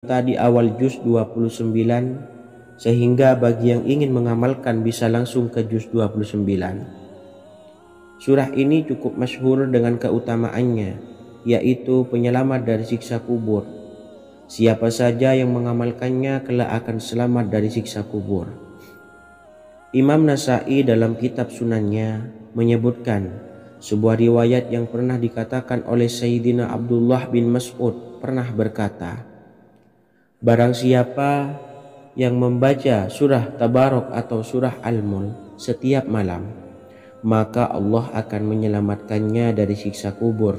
di awal juz 29 sehingga bagi yang ingin mengamalkan bisa langsung ke juz 29. Surah ini cukup masyhur dengan keutamaannya, yaitu penyelamat dari siksa kubur. Siapa saja yang mengamalkannya kelak akan selamat dari siksa kubur. Imam Nasa'i dalam kitab Sunannya menyebutkan sebuah riwayat yang pernah dikatakan oleh Sayyidina Abdullah bin Mas'ud pernah berkata, barang siapa yang membaca surah Tabarok atau surah Al-Mulk setiap malam, maka Allah akan menyelamatkannya dari siksa kubur.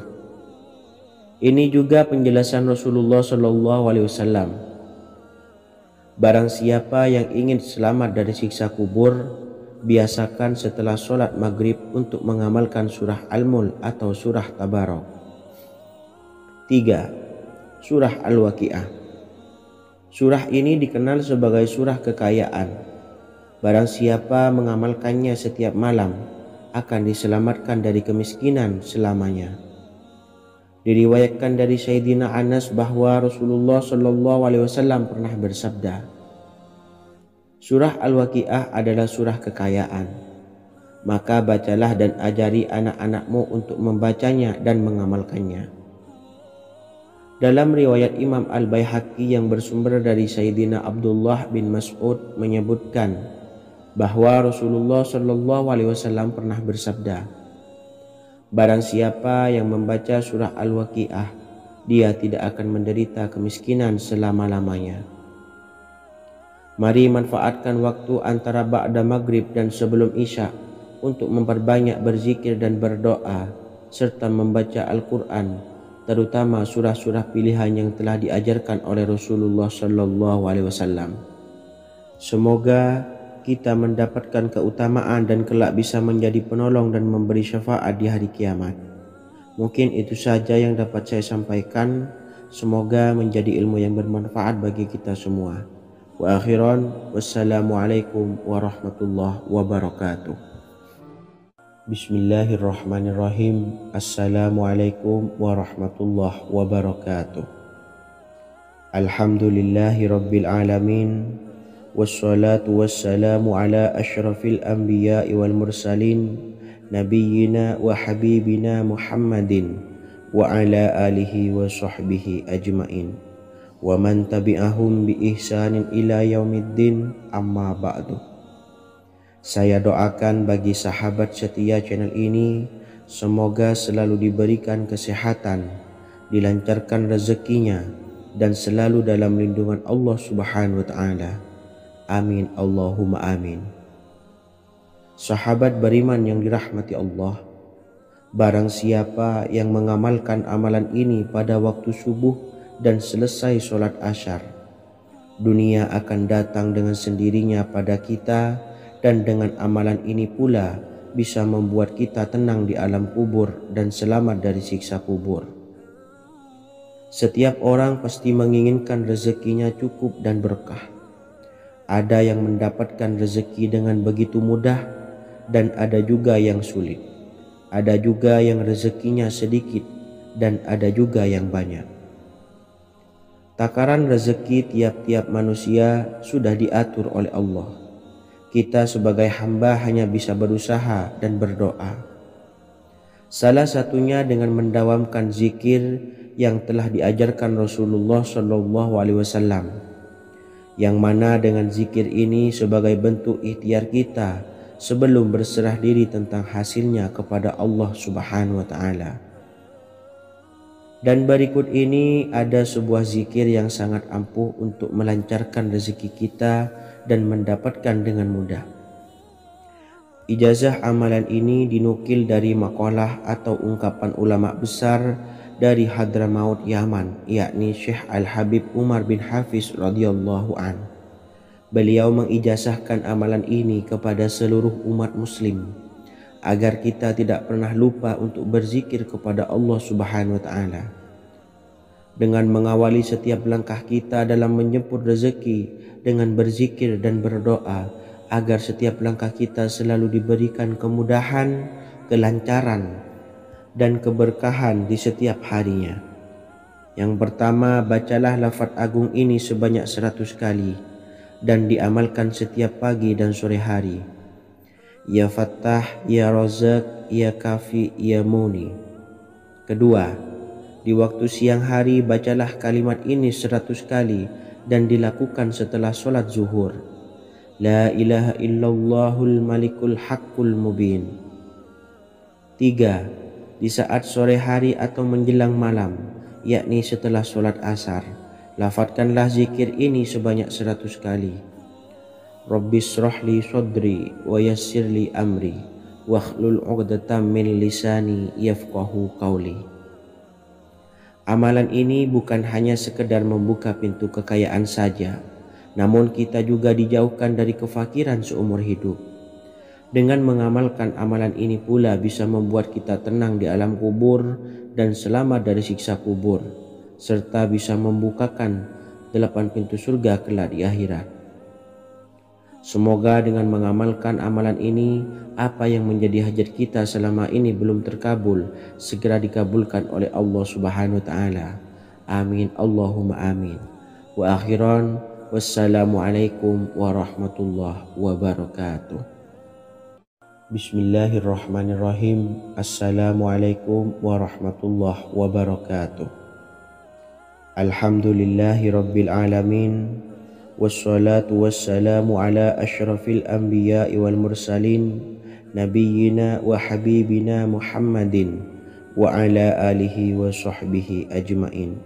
Ini juga penjelasan Rasulullah SAW. Barang siapa yang ingin selamat dari siksa kubur, biasakan setelah sholat maghrib untuk mengamalkan surah Al-Mulk atau surah Tabarok. 3. Surah Al-Waqiah. Surah ini dikenal sebagai surah kekayaan. Barang siapa mengamalkannya setiap malam, akan diselamatkan dari kemiskinan selamanya. Diriwayatkan dari Sayyidina Anas bahwa Rasulullah SAW pernah bersabda, surah Al-Waqiah adalah surah kekayaan. Maka bacalah dan ajari anak-anakmu untuk membacanya dan mengamalkannya. Dalam riwayat Imam Al-Baihaqi yang bersumber dari Sayyidina Abdullah bin Mas'ud menyebutkan bahwa Rasulullah SAW pernah bersabda, barang siapa yang membaca surah Al-Waqiah, dia tidak akan menderita kemiskinan selama-lamanya. Mari manfaatkan waktu antara ba'da maghrib dan sebelum isya untuk memperbanyak berzikir dan berdoa serta membaca Al-Quran, terutama surah-surah pilihan yang telah diajarkan oleh Rasulullah SAW. Semoga kita mendapatkan keutamaan dan kelak bisa menjadi penolong dan memberi syafaat di hari kiamat. Mungkin itu saja yang dapat saya sampaikan. Semoga menjadi ilmu yang bermanfaat bagi kita semua. Wa akhiran, wassalamualaikum warahmatullahi wabarakatuh. Bismillahirrahmanirrahim. Assalamualaikum warahmatullahi wabarakatuh. Alhamdulillahi rabbil alamin. Wassalatu wassalamu ala ashrafil anbiya'i wal mursalin nabiyyina wa habibina Muhammadin wa ala alihi wa sahbihi ajmain wa man tabi'ahum bi ihsanin ila yaumiddin, amma ba'du. Saya doakan bagi sahabat setia channel ini, semoga selalu diberikan kesehatan, dilancarkan rezekinya, dan selalu dalam lindungan Allah Subhanahu wa ta'ala. Amin Allahumma amin. Sahabat beriman yang dirahmati Allah, barang siapa yang mengamalkan amalan ini pada waktu subuh dan selesai sholat asyar, dunia akan datang dengan sendirinya pada kita, dan dengan amalan ini pula bisa membuat kita tenang di alam kubur dan selamat dari siksa kubur. Setiap orang pasti menginginkan rezekinya cukup dan berkah. Ada yang mendapatkan rezeki dengan begitu mudah dan ada juga yang sulit. Ada juga yang rezekinya sedikit dan ada juga yang banyak. Takaran rezeki tiap-tiap manusia sudah diatur oleh Allah. Kita sebagai hamba hanya bisa berusaha dan berdoa. Salah satunya dengan mendawamkan zikir yang telah diajarkan Rasulullah SAW. Yang mana dengan zikir ini sebagai bentuk ikhtiar kita sebelum berserah diri tentang hasilnya kepada Allah Subhanahu wa ta'ala. Dan berikut ini ada sebuah zikir yang sangat ampuh untuk melancarkan rezeki kita dan mendapatkan dengan mudah. Ijazah amalan ini dinukil dari makalah atau ungkapan ulama besar dari Hadramaut Yaman, yakni Syekh Al-Habib Umar bin Hafiz radhiyallahu an. Beliau mengijazahkan amalan ini kepada seluruh umat muslim agar kita tidak pernah lupa untuk berzikir kepada Allah Subhanahu wa ta'ala. Dengan mengawali setiap langkah kita dalam menjemput rezeki dengan berzikir dan berdoa agar setiap langkah kita selalu diberikan kemudahan, kelancaran, dan keberkahan di setiap harinya. Yang pertama, bacalah lafaz agung ini sebanyak 100 kali dan diamalkan setiap pagi dan sore hari. Ya Fattah, Ya Razak, Ya Kafi, Ya Muni. Kedua, di waktu siang hari bacalah kalimat ini 100 kali dan dilakukan setelah sholat zuhur. La ilaha illallahul malikul haqqul mubin. Tiga, di saat sore hari atau menjelang malam, yakni setelah sholat asar, lafadzkanlah zikir ini sebanyak 100 kali. Rabbis shrahli sodri wa yassirli amri wakhlul 'uqdatam min lisani yafqahu qawli. Amalan ini bukan hanya sekedar membuka pintu kekayaan saja, namun kita juga dijauhkan dari kefakiran seumur hidup. Dengan mengamalkan amalan ini pula bisa membuat kita tenang di alam kubur dan selamat dari siksa kubur, serta bisa membukakan 8 pintu surga kelak di akhirat. Semoga dengan mengamalkan amalan ini, apa yang menjadi hajat kita selama ini belum terkabul, segera dikabulkan oleh Allah Subhanahu wa Ta'ala. Amin, Allahumma amin. Wa akhiran, wassalamualaikum warahmatullahi wabarakatuh. Bismillahirrahmanirrahim. Assalamualaikum warahmatullahi wabarakatuh. Alhamdulillahi rabbil alamin. Wassalatu wassalamu ala ashrafil anbiya'i wal mursalin, nabiyyina wa habibina Muhammadin wa ala alihi wa sahbihi ajmain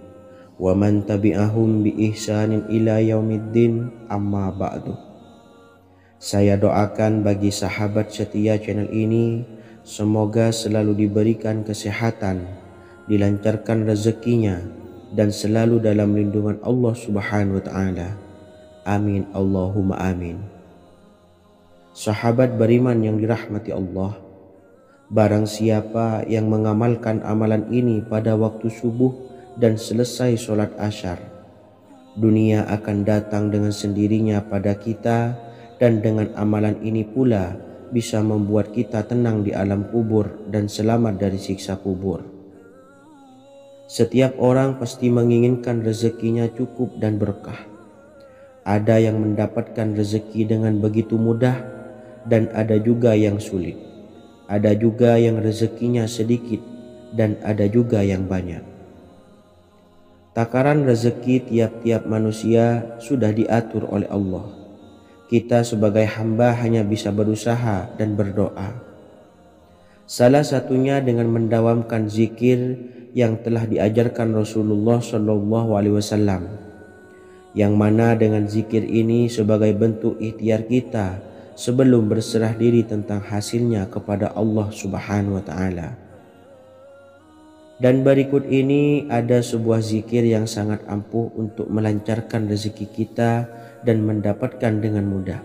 wa man tabi'ahum bi ihsanin ila yaumiddin, amma ba'du. Saya doakan bagi sahabat setia channel ini, semoga selalu diberikan kesehatan, dilancarkan rezekinya, dan selalu dalam lindungan Allah Subhanahu wa Ta'ala. Amin, Allahumma amin. Sahabat beriman yang dirahmati Allah, barang siapa yang mengamalkan amalan ini pada waktu subuh dan selesai sholat asyar, dunia akan datang dengan sendirinya pada kita, dan dengan amalan ini pula bisa membuat kita tenang di alam kubur dan selamat dari siksa kubur. Setiap orang pasti menginginkan rezekinya cukup dan berkah. Ada yang mendapatkan rezeki dengan begitu mudah dan ada juga yang sulit. Ada juga yang rezekinya sedikit dan ada juga yang banyak. Takaran rezeki tiap-tiap manusia sudah diatur oleh Allah. Kita sebagai hamba hanya bisa berusaha dan berdoa. Salah satunya dengan mendawamkan zikir yang telah diajarkan Rasulullah SAW, yang mana dengan zikir ini sebagai bentuk ikhtiar kita sebelum berserah diri tentang hasilnya kepada Allah Subhanahu wa Ta'ala. Dan berikut ini ada sebuah zikir yang sangat ampuh untuk melancarkan rezeki kita dan mendapatkan dengan mudah.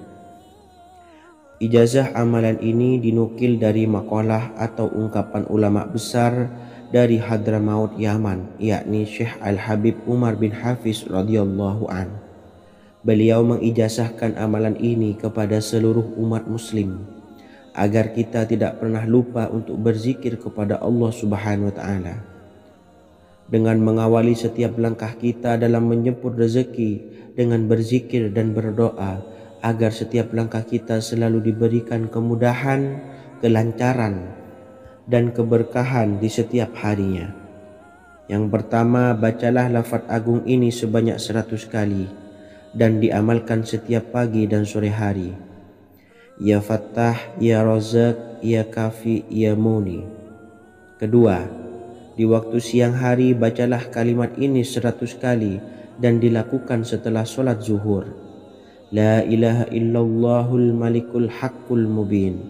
Ijazah amalan ini dinukil dari makalah atau ungkapan ulama besar dari Hadramaut Yaman, yakni Syekh Al-Habib Umar bin Hafiz radhiyallahu an. Beliau mengijazahkan amalan ini kepada seluruh umat muslim agar kita tidak pernah lupa untuk berzikir kepada Allah Subhanahu wa Ta'ala. Dengan mengawali setiap langkah kita dalam menjemput rezeki dengan berzikir dan berdoa agar setiap langkah kita selalu diberikan kemudahan, kelancaran, dan keberkahan di setiap harinya. Yang pertama, bacalah lafaz agung ini sebanyak 100 kali dan diamalkan setiap pagi dan sore hari. Ya Fattah, Ya Razak, Ya Kafi, Ya Muni. Kedua, di waktu siang hari bacalah kalimat ini 100 kali dan dilakukan setelah sholat zuhur. La ilaha illallahul malikul haqqul mubin.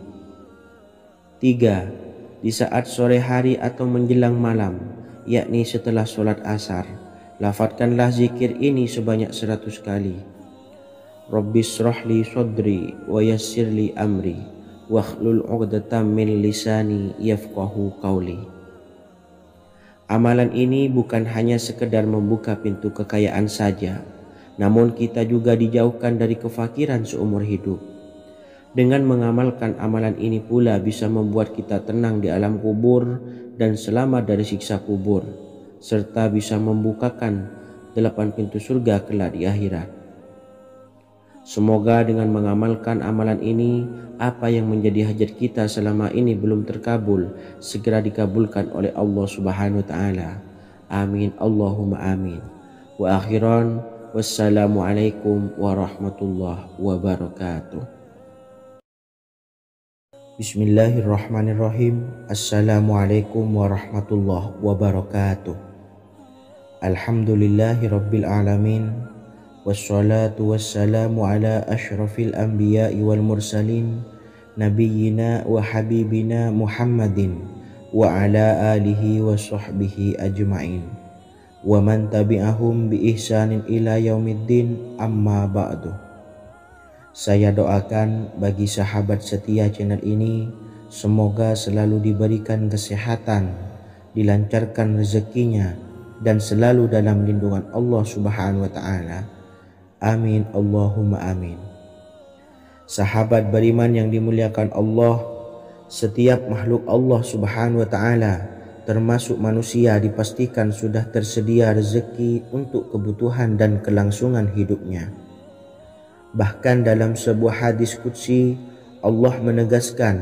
Tiga, di saat sore hari atau menjelang malam, yakni setelah sholat asar, lafadzkanlah zikir ini sebanyak 100 kali. Rabbis shrahli sodri wa yassirli amri wakhlul 'uqdatam min lisani yafqahu qawli. Amalan ini bukan hanya sekedar membuka pintu kekayaan saja, namun kita juga dijauhkan dari kefakiran seumur hidup. Dengan mengamalkan amalan ini pula bisa membuat kita tenang di alam kubur dan selamat dari siksa kubur, serta bisa membukakan 8 pintu surga kelak di akhirat. Semoga dengan mengamalkan amalan ini, apa yang menjadi hajat kita selama ini belum terkabul, segera dikabulkan oleh Allah Subhanahu wa Ta'ala. Amin, Allahumma amin. Wa akhiran, wassalamualaikum warahmatullahi wabarakatuh. Bismillahirrahmanirrahim. Assalamualaikum warahmatullahi wabarakatuh. Alhamdulillahi rabbil alamin. Wassalatu wassalamu ala ashrafil anbiya'i wal mursalin, nabiyyina wa habibina Muhammadin wa ala alihi wa sahbihi ajma'in, wa man tabi'ahum bi ihsanin ila yaumiddin, amma ba'du. Saya doakan bagi sahabat setia channel ini, semoga selalu diberikan kesehatan, dilancarkan rezekinya, dan selalu dalam lindungan Allah Subhanahu wa Ta'ala. Amin, Allahumma amin. Sahabat beriman yang dimuliakan Allah, setiap makhluk Allah Subhanahu wa Ta'ala, termasuk manusia, dipastikan sudah tersedia rezeki untuk kebutuhan dan kelangsungan hidupnya. Bahkan dalam sebuah hadis qudsi, Allah menegaskan,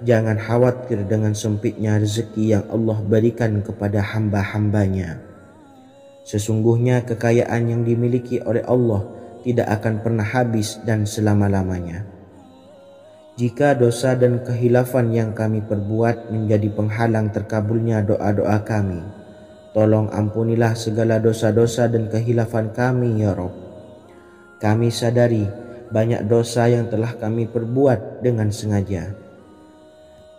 jangan khawatir dengan sempitnya rezeki yang Allah berikan kepada hamba-hambanya. Sesungguhnya kekayaan yang dimiliki oleh Allah tidak akan pernah habis dan selama-lamanya. Jika dosa dan kehilafan yang kami perbuat menjadi penghalang terkabulnya doa-doa kami, tolong ampunilah segala dosa-dosa dan kehilafan kami ya Rabb. Kami sadari banyak dosa yang telah kami perbuat dengan sengaja.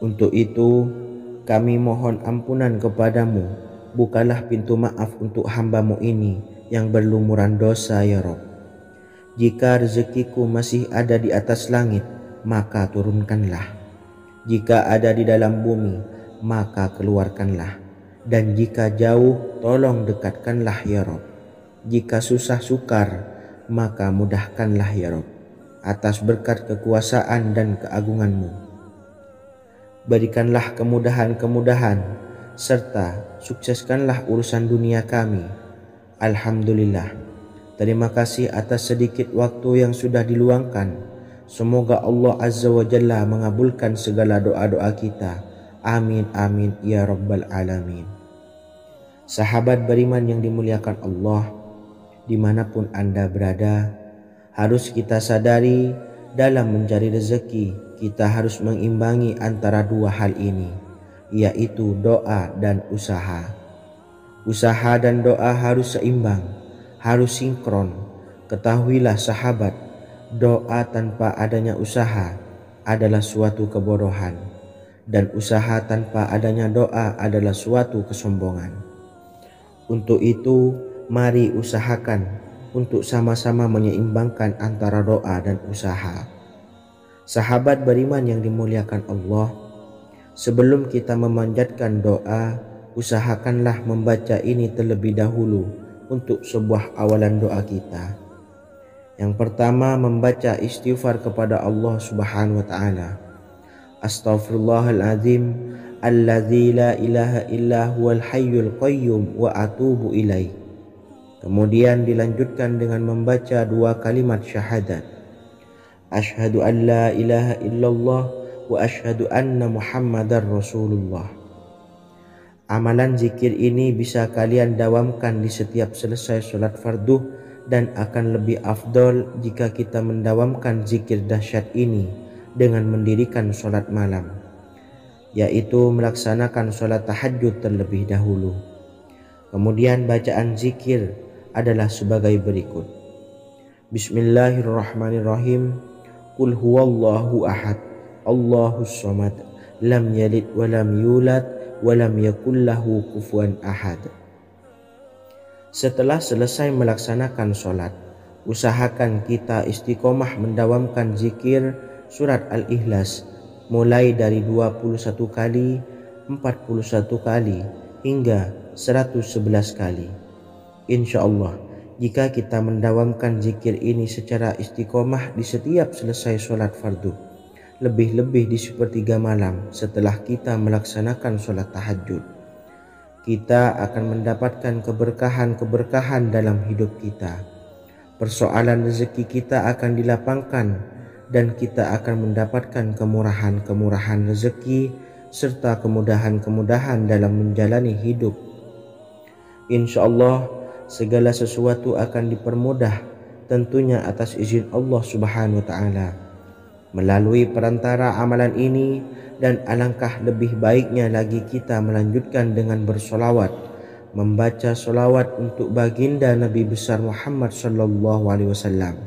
Untuk itu kami mohon ampunan kepadamu. Bukalah pintu maaf untuk hamba-Mu ini yang berlumuran dosa ya Rabb. Jika rezekiku masih ada di atas langit, maka turunkanlah. Jika ada di dalam bumi, maka keluarkanlah. Dan jika jauh, tolong dekatkanlah ya Rabb. Jika susah sukar, maka mudahkanlah ya Rabb, atas berkat kekuasaan dan keagungan-Mu. Berikanlah kemudahan-kemudahan, serta sukseskanlah urusan dunia kami. Alhamdulillah. Terima kasih atas sedikit waktu yang sudah diluangkan. Semoga Allah Azza wa Jalla mengabulkan segala doa-doa kita. Amin amin ya rabbal alamin. Sahabat beriman yang dimuliakan Allah, dimanapun Anda berada, harus kita sadari dalam mencari rezeki, kita harus mengimbangi antara dua hal ini, yaitu doa dan usaha. Usaha dan doa harus seimbang, harus sinkron. Ketahuilah sahabat, doa tanpa adanya usaha adalah suatu kebodohan, dan usaha tanpa adanya doa adalah suatu kesombongan. Untuk itu, mari usahakan untuk sama-sama menyeimbangkan antara doa dan usaha. Sahabat beriman yang dimuliakan Allah, sebelum kita memanjatkan doa, usahakanlah membaca ini terlebih dahulu untuk sebuah awalan doa kita. Yang pertama, membaca istighfar kepada Allah Subhanahu wa Ta'ala. Astaghfirullahaladzim alladzi la ilaha illa huwal hayyul qayyum wa atubu ilaih. Kemudian dilanjutkan dengan membaca dua kalimat syahadat. Asyhadu an la ilaha illallah wa asyhadu anna Muhammadar Rasulullah. Amalan zikir ini bisa kalian dawamkan di setiap selesai sholat fardu, dan akan lebih afdol jika kita mendawamkan zikir dahsyat ini dengan mendirikan sholat malam, yaitu melaksanakan sholat tahajud terlebih dahulu. Kemudian bacaan zikir adalah sebagai berikut. Bismillahirrahmanirrahim. Qul huwallahu ahad, Allahus samad, lam yalid wa lam yulad walam yakullahu kufuwan ahad. Setelah selesai melaksanakan sholat, usahakan kita istiqomah mendawamkan zikir surat Al-Ikhlas mulai dari 21 kali, 41 kali, hingga 111 kali. Insya Allah, jika kita mendawamkan zikir ini secara istiqomah di setiap selesai sholat fardu, lebih-lebih di sepertiga malam setelah kita melaksanakan sholat tahajud, kita akan mendapatkan keberkahan-keberkahan dalam hidup kita. Persoalan rezeki kita akan dilapangkan dan kita akan mendapatkan kemurahan-kemurahan rezeki serta kemudahan-kemudahan dalam menjalani hidup. Insya Allah segala sesuatu akan dipermudah, tentunya atas izin Allah Subhanahu wa Ta'ala. Melalui perantara amalan ini, dan alangkah lebih baiknya lagi kita melanjutkan dengan bersolawat, membaca solawat untuk baginda Nabi besar Muhammad sallallahu alaihi wasallam.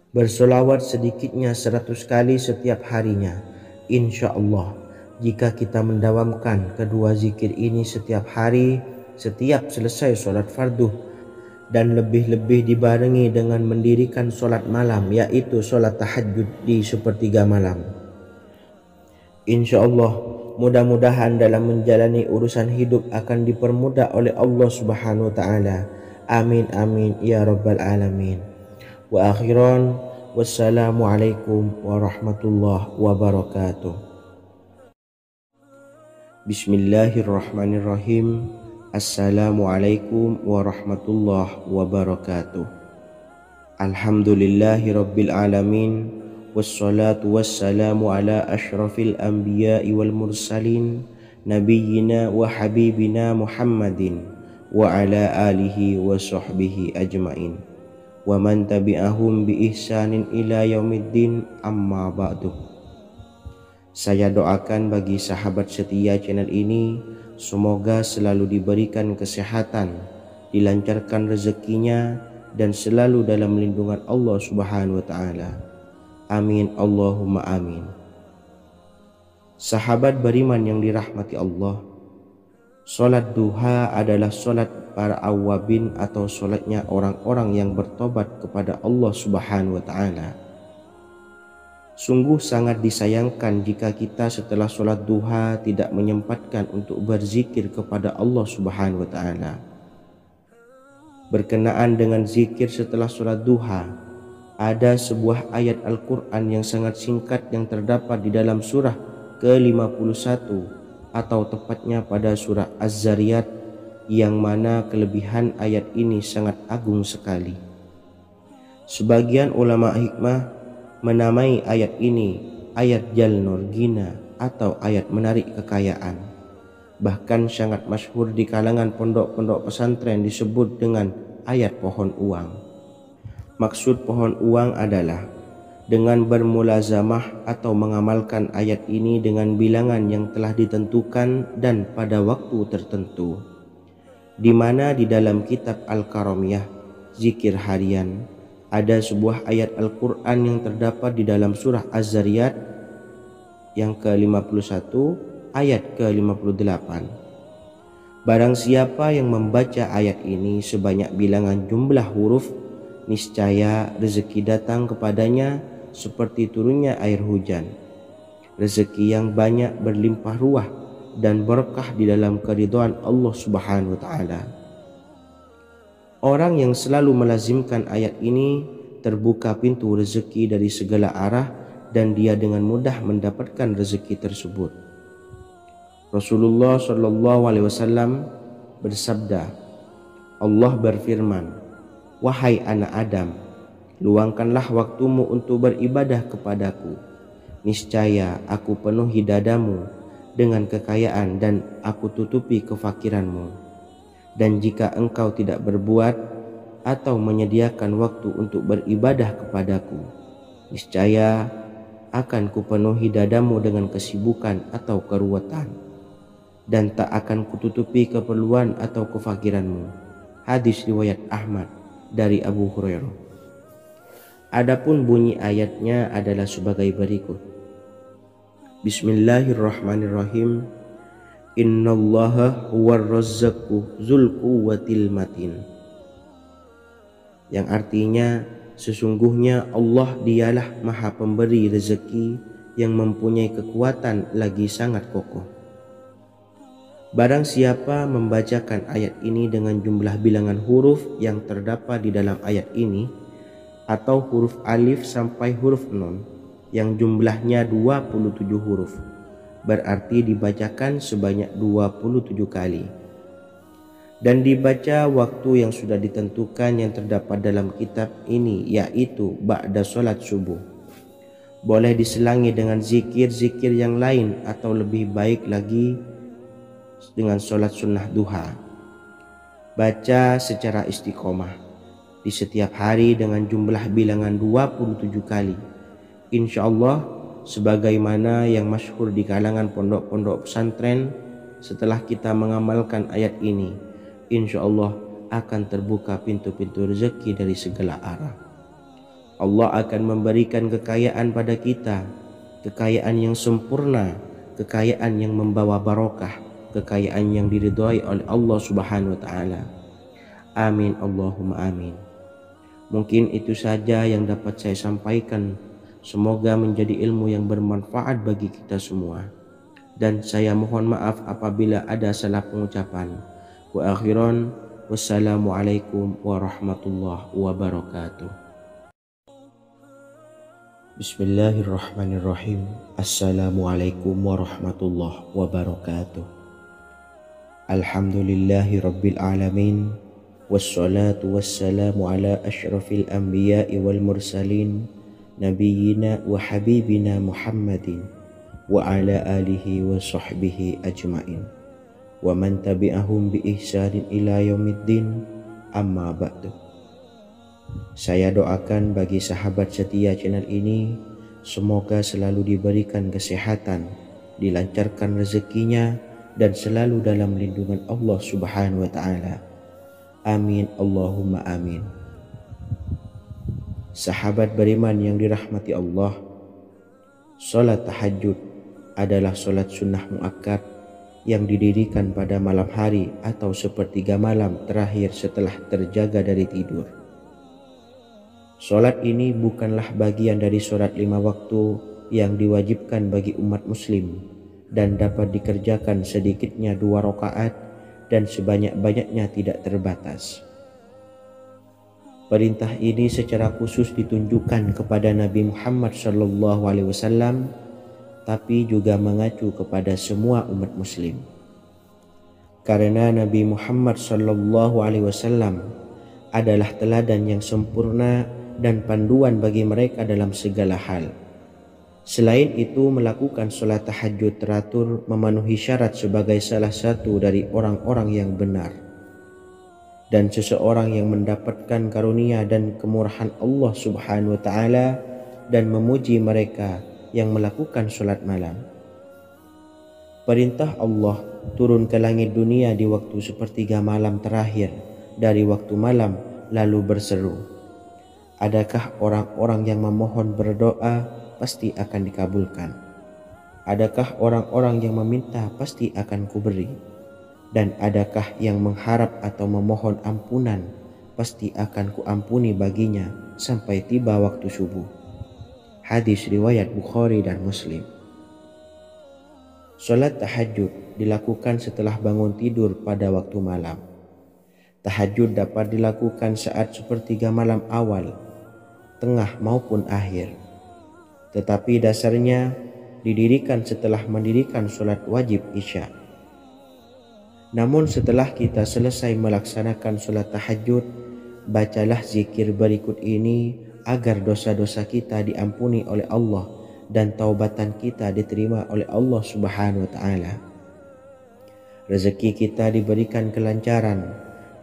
Bersolawat sedikitnya 100 kali setiap harinya. Insya Allah jika kita mendawamkan kedua zikir ini setiap hari, setiap selesai solat fardu, dan lebih-lebih dibarengi dengan mendirikan solat malam, yaitu solat tahajud di sepertiga malam. Insya Allah mudah-mudahan dalam menjalani urusan hidup akan dipermudah oleh Allah Subhanahu wa Ta'ala. Amin amin ya rabbal alamin. Wa akhiran, wassalamualaikum warahmatullahi wabarakatuh. Bismillahirrahmanirrahim. Assalamualaikum warahmatullahi wabarakatuh. Alhamdulillahi rabbil alamin, wassalatu wassalamu ala ashrafil anbiya'i wal mursalin, nabiyyina wa habibina Muhammadin wa ala alihi wa sahbihi ajmain, wa man tabi'ahum bi ihsanin ila yaumiddin, amma ba'du. Saya doakan bagi sahabat setia channel ini, semoga selalu diberikan kesehatan, dilancarkan rezekinya, dan selalu dalam lindungan Allah Subhanahu wa Ta'ala. Amin Allahumma amin. Sahabat beriman yang dirahmati Allah, solat duha adalah solat para awabin atau solatnya orang-orang yang bertobat kepada Allah Subhanahu wa Ta'ala. Sungguh sangat disayangkan jika kita setelah solat duha tidak menyempatkan untuk berzikir kepada Allah Subhanahu wa Ta'ala. Berkenaan dengan zikir setelah solat duha, ada sebuah ayat Al-Quran yang sangat singkat yang terdapat di dalam surah ke-51 atau tepatnya pada surah Az-Zariyat, yang mana kelebihan ayat ini sangat agung sekali. Sebagian ulama hikmah menamai ayat ini ayat Jalnur Gina atau ayat menarik kekayaan. Bahkan sangat masyhur di kalangan pondok-pondok pesantren disebut dengan ayat pohon uang. Maksud pohon uang adalah dengan bermulazamah atau mengamalkan ayat ini dengan bilangan yang telah ditentukan dan pada waktu tertentu, di mana di dalam kitab Al-Karamiyah zikir harian ada sebuah ayat Al-Quran yang terdapat di dalam surah Az-Zariyat yang ke-51 ayat ke-58. Barang siapa yang membaca ayat ini sebanyak bilangan jumlah huruf, niscaya rezeki datang kepadanya seperti turunnya air hujan. Rezeki yang banyak berlimpah ruah dan berkah di dalam keridhaan Allah Subhanahu wa Ta'ala. Orang yang selalu melazimkan ayat ini terbuka pintu rezeki dari segala arah dan dia dengan mudah mendapatkan rezeki tersebut. Rasulullah Shallallahu Alaihi Wasallam bersabda, Allah berfirman, wahai anak Adam, luangkanlah waktumu untuk beribadah kepadaku. Niscaya aku penuhi dadamu dengan kekayaan dan aku tutupi kefakiranmu. Dan jika engkau tidak berbuat atau menyediakan waktu untuk beribadah kepadaku, niscaya akan kupenuhi dadamu dengan kesibukan atau keruwetan, dan tak akan kututupi keperluan atau kefakiranmu. Hadis riwayat Ahmad dari Abu Hurairah. Adapun bunyi ayatnya adalah sebagai berikut. Bismillahirrahmanirrahim. Innallaha huwar razzaqu dzul quwwatil matin. Yang artinya sesungguhnya Allah dialah maha pemberi rezeki yang mempunyai kekuatan lagi sangat kokoh. Barang siapa membacakan ayat ini dengan jumlah bilangan huruf yang terdapat di dalam ayat ini, atau huruf alif sampai huruf nun yang jumlahnya 27 huruf, berarti dibacakan sebanyak 27 kali. Dan dibaca waktu yang sudah ditentukan yang terdapat dalam kitab ini, yaitu ba'da solat subuh. Boleh diselangi dengan zikir-zikir yang lain atau lebih baik lagi dengan solat sunnah duha. Baca secara istiqomah di setiap hari dengan jumlah bilangan 27 kali. Insya Allah, sebagaimana yang masyhur di kalangan pondok-pondok pesantren, setelah kita mengamalkan ayat ini, insya Allah akan terbuka pintu-pintu rezeki dari segala arah. Allah akan memberikan kekayaan pada kita, kekayaan yang sempurna, kekayaan yang membawa barokah, kekayaan yang diridhai oleh Allah Subhanahu wa taala. Amin Allahumma amin. Mungkin itu saja yang dapat saya sampaikan. Semoga menjadi ilmu yang bermanfaat bagi kita semua. Dan saya mohon maaf apabila ada salah pengucapan. Wa akhiran, wassalamualaikum warahmatullahi wabarakatuh. Bismillahirrahmanirrahim. Assalamualaikum warahmatullahi wabarakatuh. Alhamdulillahi rabbil alamin. Wassalatu wassalamu ala asyrafil anbiya'i wal mursalin, nabiyyina wa habibina Muhammadin wa ala alihi wa sahbihi ajmain wa man tabi'ahum bi ihsanin ila yaumiddin, amma ba'du. Saya doakan bagi sahabat setia channel ini, semoga selalu diberikan kesehatan, dilancarkan rezekinya, dan selalu dalam lindungan Allah Subhanahu wa taala. Amin Allahumma amin. Sahabat beriman yang dirahmati Allah, salat tahajud adalah salat sunnah muakkad yang didirikan pada malam hari atau sepertiga malam terakhir setelah terjaga dari tidur. Salat ini bukanlah bagian dari salat 5 waktu yang diwajibkan bagi umat muslim dan dapat dikerjakan sedikitnya 2 rakaat dan sebanyak-banyaknya tidak terbatas. Perintah ini secara khusus ditunjukkan kepada Nabi Muhammad SAW, tapi juga mengacu kepada semua umat muslim. Karena Nabi Muhammad SAW adalah teladan yang sempurna dan panduan bagi mereka dalam segala hal. Selain itu, melakukan sholat tahajud teratur memenuhi syarat sebagai salah satu dari orang-orang yang benar. Dan seseorang yang mendapatkan karunia dan kemurahan Allah Subhanahu wa taala dan memuji mereka yang melakukan sholat malam. Perintah Allah turun ke langit dunia di waktu sepertiga malam terakhir dari waktu malam lalu berseru, adakah orang-orang yang memohon berdoa pasti akan dikabulkan? Adakah orang-orang yang meminta pasti akan kuberi? Dan adakah yang mengharap atau memohon ampunan pasti akan kuampuni baginya sampai tiba waktu subuh. Hadis riwayat Bukhari dan Muslim. Salat tahajud dilakukan setelah bangun tidur pada waktu malam. Tahajud dapat dilakukan saat sepertiga malam awal, tengah maupun akhir. Tetapi dasarnya didirikan setelah mendirikan sholat wajib isya. Namun setelah kita selesai melaksanakan sholat tahajud, bacalah zikir berikut ini agar dosa-dosa kita diampuni oleh Allah dan taubatan kita diterima oleh Allah Subhanahu wa taala. Rezeki kita diberikan kelancaran,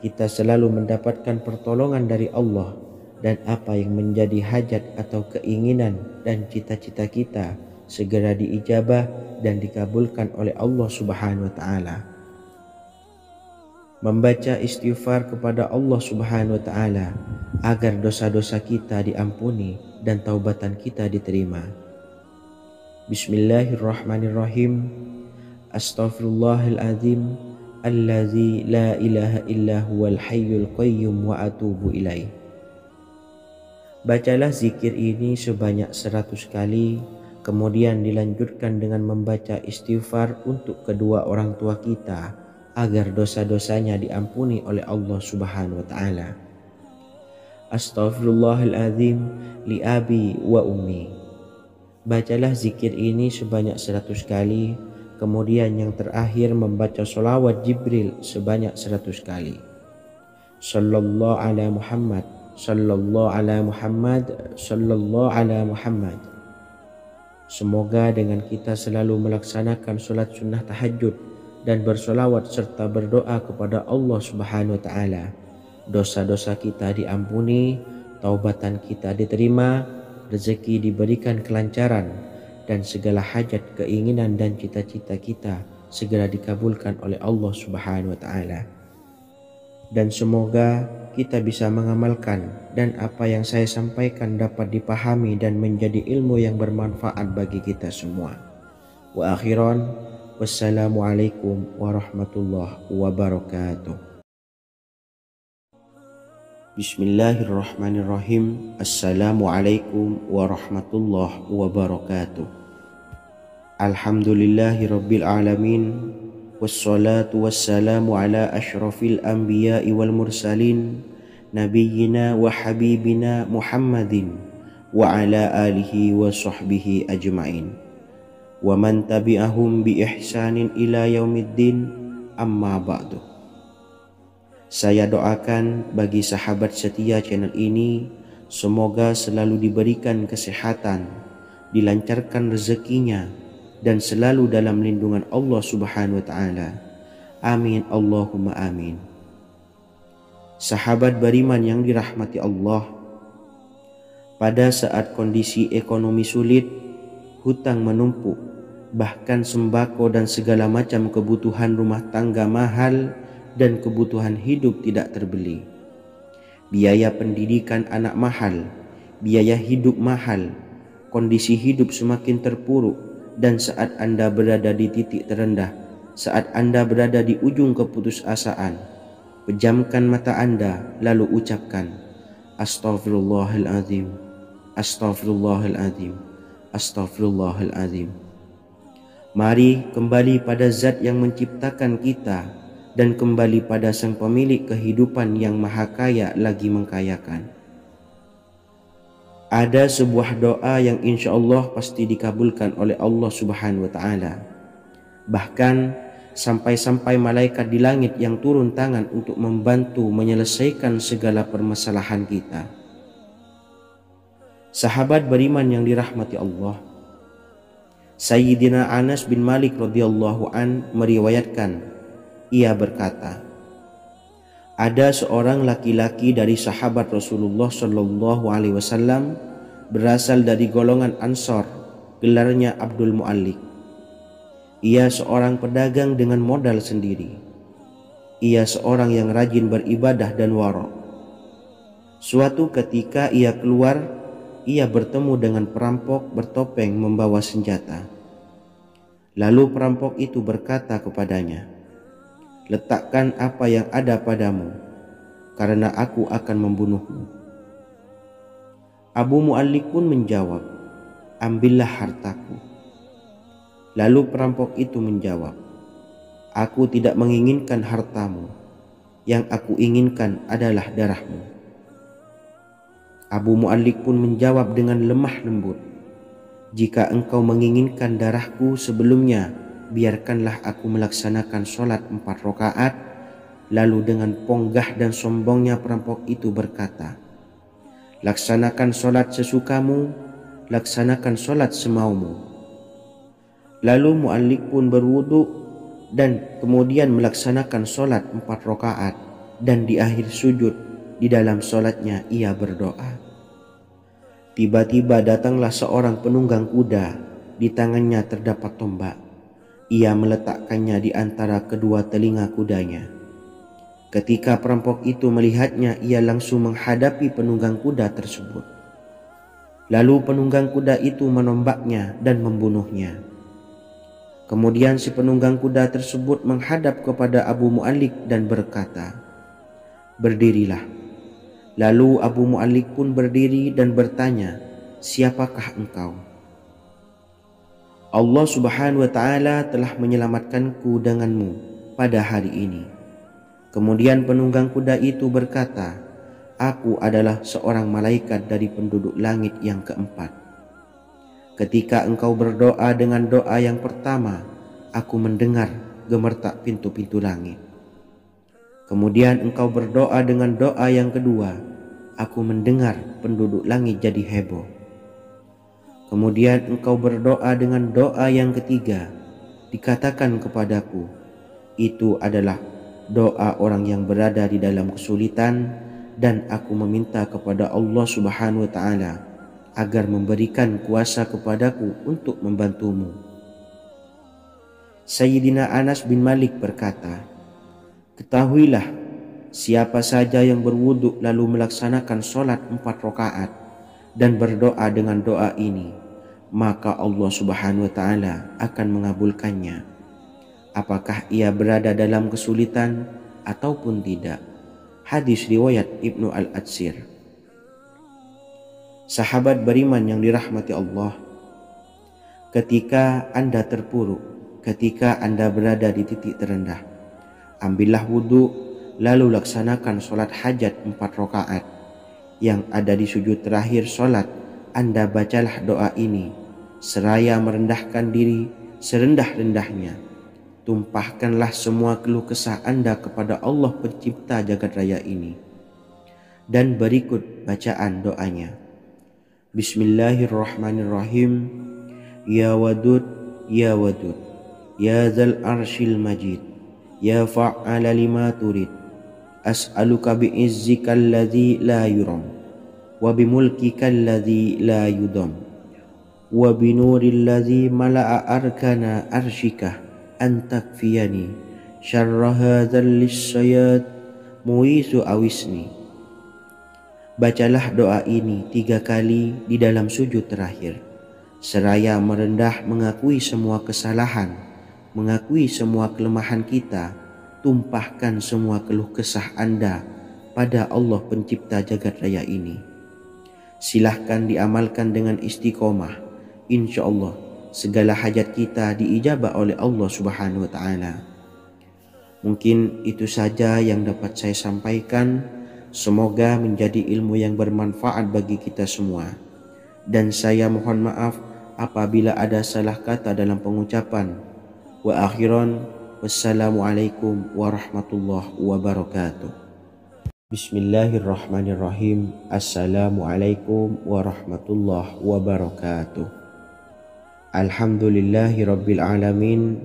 kita selalu mendapatkan pertolongan dari Allah, dan apa yang menjadi hajat atau keinginan dan cita-cita kita segera diijabah dan dikabulkan oleh Allah Subhanahu wa taala. Membaca istighfar kepada Allah Subhanahu wa taala agar dosa-dosa kita diampuni dan taubatan kita diterima. Bismillahirrahmanirrahim. Astaghfirullahaladzim allazi la ilaha illa huwal hayyul qayyum wa atubu ilaih. Bacalah zikir ini sebanyak 100 kali, kemudian dilanjutkan dengan membaca istighfar untuk kedua orang tua kita agar dosa-dosanya diampuni oleh Allah Subhanahu wa taala. Astaghfirullahaladzim li abi wa ummi. Bacalah zikir ini sebanyak 100 kali, Kemudian yang terakhir membaca sholawat Jibril sebanyak 100 kali. Sallallahu ala Muhammad, sallallahu ala Muhammad, sallallahu ala Muhammad. Semoga dengan kita selalu melaksanakan sholat sunnah tahajud dan bersolawat serta berdoa kepada Allah Subhanahu wa Ta'ala, dosa-dosa kita diampuni, taubatan kita diterima, rezeki diberikan kelancaran, dan segala hajat, keinginan dan cita-cita kita segera dikabulkan oleh Allah Subhanahu wa Ta'ala. Dan semoga kita bisa mengamalkan dan apa yang saya sampaikan dapat dipahami dan menjadi ilmu yang bermanfaat bagi kita semua. Wa akhiran, wassalamualaikum warahmatullahi wabarakatuh. Bismillahirrahmanirrahim. Assalamualaikum warahmatullahi wabarakatuh. Alhamdulillahi rabbil alamin. Wassalatu wassalamu ala ashrafil anbiya'i wal mursalin, nabiyyina wa habibina Muhammadin wa ala alihi wa sahbihi ajma'in wa man tabi'ahum bi ihsanin ila yaumiddin, amma ba'du. Saya doakan bagi sahabat setia channel ini, semoga selalu diberikan kesehatan, dilancarkan rezekinya, dan selalu dalam lindungan Allah Subhanahu wa Ta'ala. Amin Allahumma amin. Sahabat beriman yang dirahmati Allah, pada saat kondisi ekonomi sulit, hutang menumpuk, bahkan sembako dan segala macam kebutuhan rumah tangga mahal dan kebutuhan hidup tidak terbeli, biaya pendidikan anak mahal, biaya hidup mahal, kondisi hidup semakin terpuruk, dan saat Anda berada di titik terendah, saat Anda berada di ujung keputusasaan, pejamkan mata Anda lalu ucapkan Astaghfirullahaladzim, Astaghfirullahaladzim, Astaghfirullahaladzim. Mari kembali pada Zat yang menciptakan kita dan kembali pada Sang Pemilik kehidupan yang Maha Kaya lagi mengkayakan. Ada sebuah doa yang insya Allah pasti dikabulkan oleh Allah Subhanahu wa Ta'ala. Bahkan sampai-sampai malaikat di langit yang turun tangan untuk membantu menyelesaikan segala permasalahan kita. Sahabat beriman yang dirahmati Allah, Sayyidina Anas bin Malik radhiyallahu an meriwayatkan, ia berkata, ada seorang laki-laki dari sahabat Rasulullah Shallallahu Alaihi Wasallam berasal dari golongan Ansor, gelarnya Abdul Mu'allik. Ia seorang pedagang dengan modal sendiri. Ia seorang yang rajin beribadah dan wara'. Suatu ketika ia keluar, ia bertemu dengan perampok bertopeng membawa senjata. Lalu perampok itu berkata kepadanya, letakkan apa yang ada padamu, karena aku akan membunuhmu. Abu Mu'allik pun menjawab, ambillah hartaku. Lalu perampok itu menjawab, aku tidak menginginkan hartamu, yang aku inginkan adalah darahmu. Abu Mu'allik pun menjawab dengan lemah lembut, jika engkau menginginkan darahku sebelumnya, biarkanlah aku melaksanakan sholat 4 rakaat. Lalu dengan ponggah dan sombongnya perampok itu berkata, laksanakan sholat sesukamu, laksanakan sholat semaumu. Lalu Mu'allik pun berwudu dan kemudian melaksanakan sholat 4 rakaat, dan di akhir sujud di dalam sholatnya ia berdoa. Tiba-tiba datanglah seorang penunggang kuda, di tangannya terdapat tombak. Ia meletakkannya di antara kedua telinga kudanya. Ketika perampok itu melihatnya, ia langsung menghadapi penunggang kuda tersebut. Lalu penunggang kuda itu menombaknya dan membunuhnya. Kemudian si penunggang kuda tersebut menghadap kepada Abu Mu'allik dan berkata, berdirilah. Lalu Abu Mu'allik pun berdiri dan bertanya, siapakah engkau? Allah Subhanahu wa Ta'ala telah menyelamatkanku denganmu pada hari ini. Kemudian penunggang kuda itu berkata, aku adalah seorang malaikat dari penduduk langit yang keempat. Ketika engkau berdoa dengan doa yang pertama, aku mendengar gemertak pintu-pintu langit. Kemudian engkau berdoa dengan doa yang kedua, aku mendengar penduduk langit jadi heboh. Kemudian engkau berdoa dengan doa yang ketiga, dikatakan kepadaku, itu adalah doa orang yang berada di dalam kesulitan, dan aku meminta kepada Allah Subhanahu wa Ta'ala agar memberikan kuasa kepadaku untuk membantumu. Sayyidina Anas bin Malik berkata, ketahuilah, siapa saja yang berwudu lalu melaksanakan sholat 4 rakaat dan berdoa dengan doa ini, maka Allah Subhanahu wa Ta'ala akan mengabulkannya, apakah ia berada dalam kesulitan ataupun tidak. Hadis riwayat Ibnu Al-Atsir. Sahabat beriman yang dirahmati Allah, ketika Anda terpuruk, ketika Anda berada di titik terendah, ambillah wudhu lalu laksanakan sholat hajat 4 rakaat. Yang ada di sujud terakhir sholat, Anda bacalah doa ini seraya merendahkan diri serendah-rendahnya. Tumpahkanlah semua keluh kesah Anda kepada Allah pencipta jagat raya ini. Dan berikut bacaan doanya. Bismillahirrahmanirrahim. Ya Wadud, Ya Wadud, Ya Dzal Arsyil Majid, Ya Fa'ala lima turid, as'aluka bi'izzika alladzi la yuram, wa bimulkika alladzi la yudam, wa binuril ladzi mala'a arkana arsyika an takfiyani syarra hadzal lisyayat muisu awisni. Bacalah doa ini 3 kali di dalam sujud terakhir, seraya merendah mengakui semua kesalahan, mengakui semua kelemahan kita. Tumpahkan semua keluh kesah Anda pada Allah pencipta jagat raya ini. Silahkan diamalkan dengan istiqomah. Insya Allah segala hajat kita diijabah oleh Allah Subhanahu wa Ta'ala. Mungkin itu saja yang dapat saya sampaikan. Semoga menjadi ilmu yang bermanfaat bagi kita semua. Dan saya mohon maaf apabila ada salah kata dalam pengucapan. Wa akhiran, wassalamualaikum warahmatullahi wabarakatuh. Bismillahirrahmanirrahim. Assalamualaikum warahmatullahi wabarakatuh. Alhamdulillahi rabbil alamin,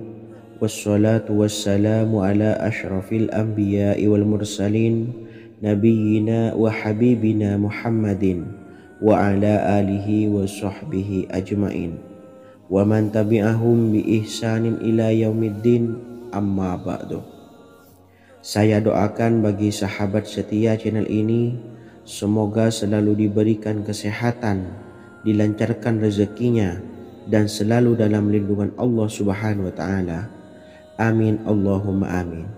wassalatu wassalamu ala ashrafil anbiya'i wal mursalin, nabiyyina wa habibina Muhammadin wa ala alihi wa sahbihi ajmain, wa man tabi'ahum bi ihsanin ila yaumiddin, amma ba'du. Saya doakan bagi sahabat setia channel ini, semoga selalu diberikan kesehatan, dilancarkan rezekinya, dan selalu dalam lindungan Allah Subhanahu wa Ta'ala. Amin Allahumma amin.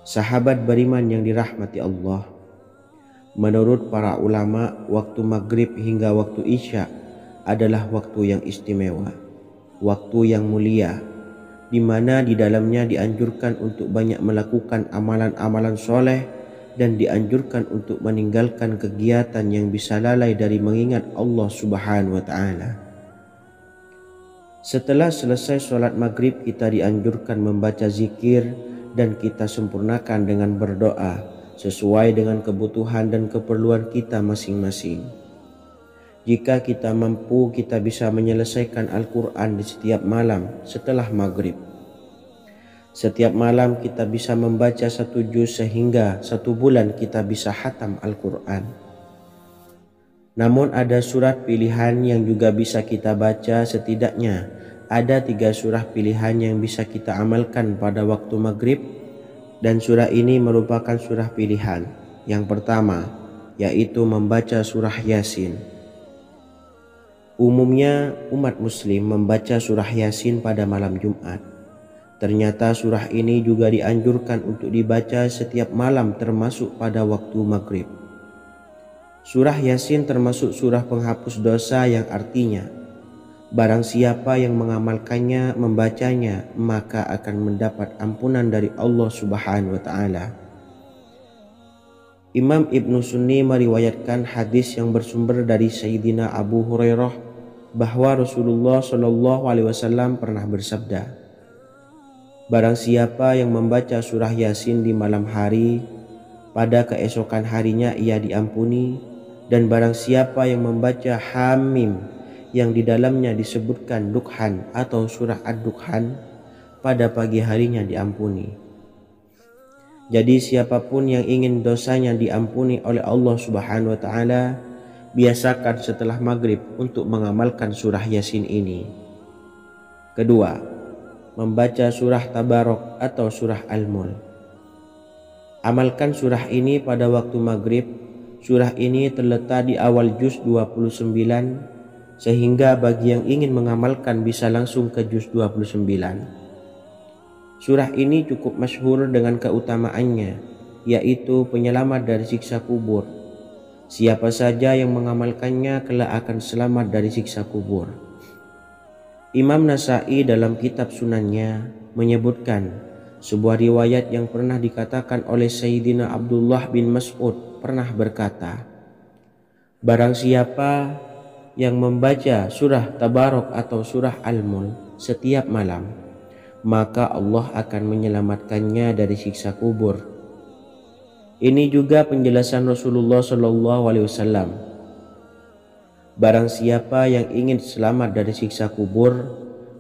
Sahabat beriman yang dirahmati Allah, menurut para ulama, waktu maghrib hingga waktu isya adalah waktu yang istimewa, waktu yang mulia, di mana di dalamnya dianjurkan untuk banyak melakukan amalan-amalan soleh dan dianjurkan untuk meninggalkan kegiatan yang bisa lalai dari mengingat Allah Subhanahu wa Ta'ala. Setelah selesai sholat maghrib, kita dianjurkan membaca zikir dan kita sempurnakan dengan berdoa sesuai dengan kebutuhan dan keperluan kita masing-masing. Jika kita mampu, kita bisa menyelesaikan Al-Quran di setiap malam setelah maghrib. Setiap malam kita bisa membaca 1 juz sehingga 1 bulan kita bisa khatam Al-Quran. Namun ada surat pilihan yang juga bisa kita baca. Setidaknya ada 3 surah pilihan yang bisa kita amalkan pada waktu maghrib, dan surah ini merupakan surah pilihan. Yang pertama yaitu membaca surah Yasin. Umumnya umat muslim membaca surah Yasin pada malam Jumat. Ternyata surah ini juga dianjurkan untuk dibaca setiap malam termasuk pada waktu maghrib. Surah Yasin termasuk surah penghapus dosa, yang artinya barang siapa yang mengamalkannya, membacanya, maka akan mendapat ampunan dari Allah Subhanahu wa Ta'ala. Imam Ibnu Sunni meriwayatkan hadis yang bersumber dari Sayyidina Abu Hurairah bahwa Rasulullah Shallallahu Alaihi Wasallam pernah bersabda, barang siapa yang membaca surah Yasin di malam hari, pada keesokan harinya ia diampuni, dan barang siapa yang membaca Hamim yang di dalamnya disebutkan Dukhan atau surah Ad-Dukhan, pada pagi harinya diampuni. Jadi siapapun yang ingin dosanya diampuni oleh Allah Subhanahu wa Ta'ala, biasakan setelah maghrib untuk mengamalkan surah Yasin ini. Kedua, membaca surah Tabarok atau surah Al-Mulk. Amalkan surah ini pada waktu maghrib. Surah ini terletak di awal juz 29, sehingga bagi yang ingin mengamalkan bisa langsung ke juz 29. Surah ini cukup masyhur dengan keutamaannya, yaitu penyelamat dari siksa kubur. Siapa saja yang mengamalkannya kelak akan selamat dari siksa kubur. Imam Nasa'i dalam kitab Sunannya menyebutkan sebuah riwayat yang pernah dikatakan oleh Sayyidina Abdullah bin Mas'ud pernah berkata, barang siapa yang membaca surah Tabarok atau surah Al-Mulk setiap malam, maka Allah akan menyelamatkannya dari siksa kubur. Ini juga penjelasan Rasulullah Shallallahu Alaihi Wasallam. Barang siapa yang ingin selamat dari siksa kubur,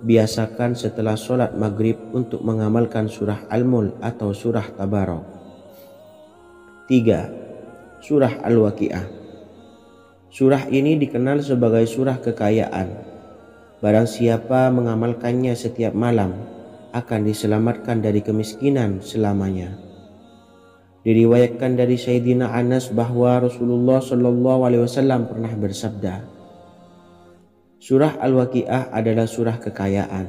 biasakan setelah sholat maghrib untuk mengamalkan surah Al-Mulk atau surah Tabarok. 3. Surah Al-Waqi'ah. Surah ini dikenal sebagai surah kekayaan. Barang siapa mengamalkannya setiap malam, akan diselamatkan dari kemiskinan selamanya. Diriwayatkan dari Sayyidina Anas bahwa Rasulullah Shallallahu Alaihi Wasallam pernah bersabda, surah Al-Waqi'ah adalah surah kekayaan.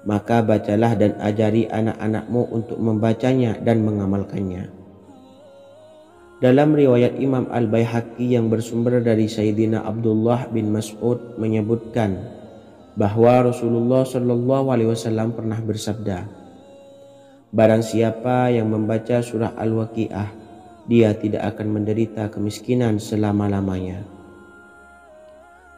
Maka bacalah dan ajari anak-anakmu untuk membacanya dan mengamalkannya. Dalam riwayat Imam Al-Baihaqi yang bersumber dari Sayyidina Abdullah bin Mas'ud menyebutkan bahwa Rasulullah Shallallahu Alaihi Wasallam pernah bersabda, barang siapa yang membaca surah Al-Waqi'ah, dia tidak akan menderita kemiskinan selama-lamanya.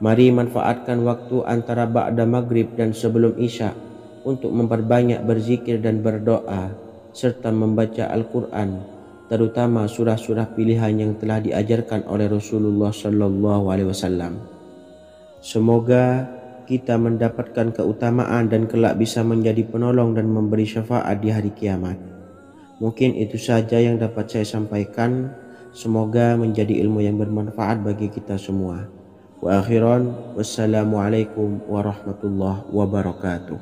Mari manfaatkan waktu antara ba'da maghrib dan sebelum isya untuk memperbanyak berzikir dan berdoa, serta membaca Al-Quran, terutama surah-surah pilihan yang telah diajarkan oleh Rasulullah Shallallahu Alaihi Wasallam. Semoga kita mendapatkan keutamaan dan kelak bisa menjadi penolong dan memberi syafaat di hari kiamat. Mungkin itu saja yang dapat saya sampaikan. Semoga menjadi ilmu yang bermanfaat bagi kita semua. Wa akhiran, wassalamualaikum warahmatullahi wabarakatuh.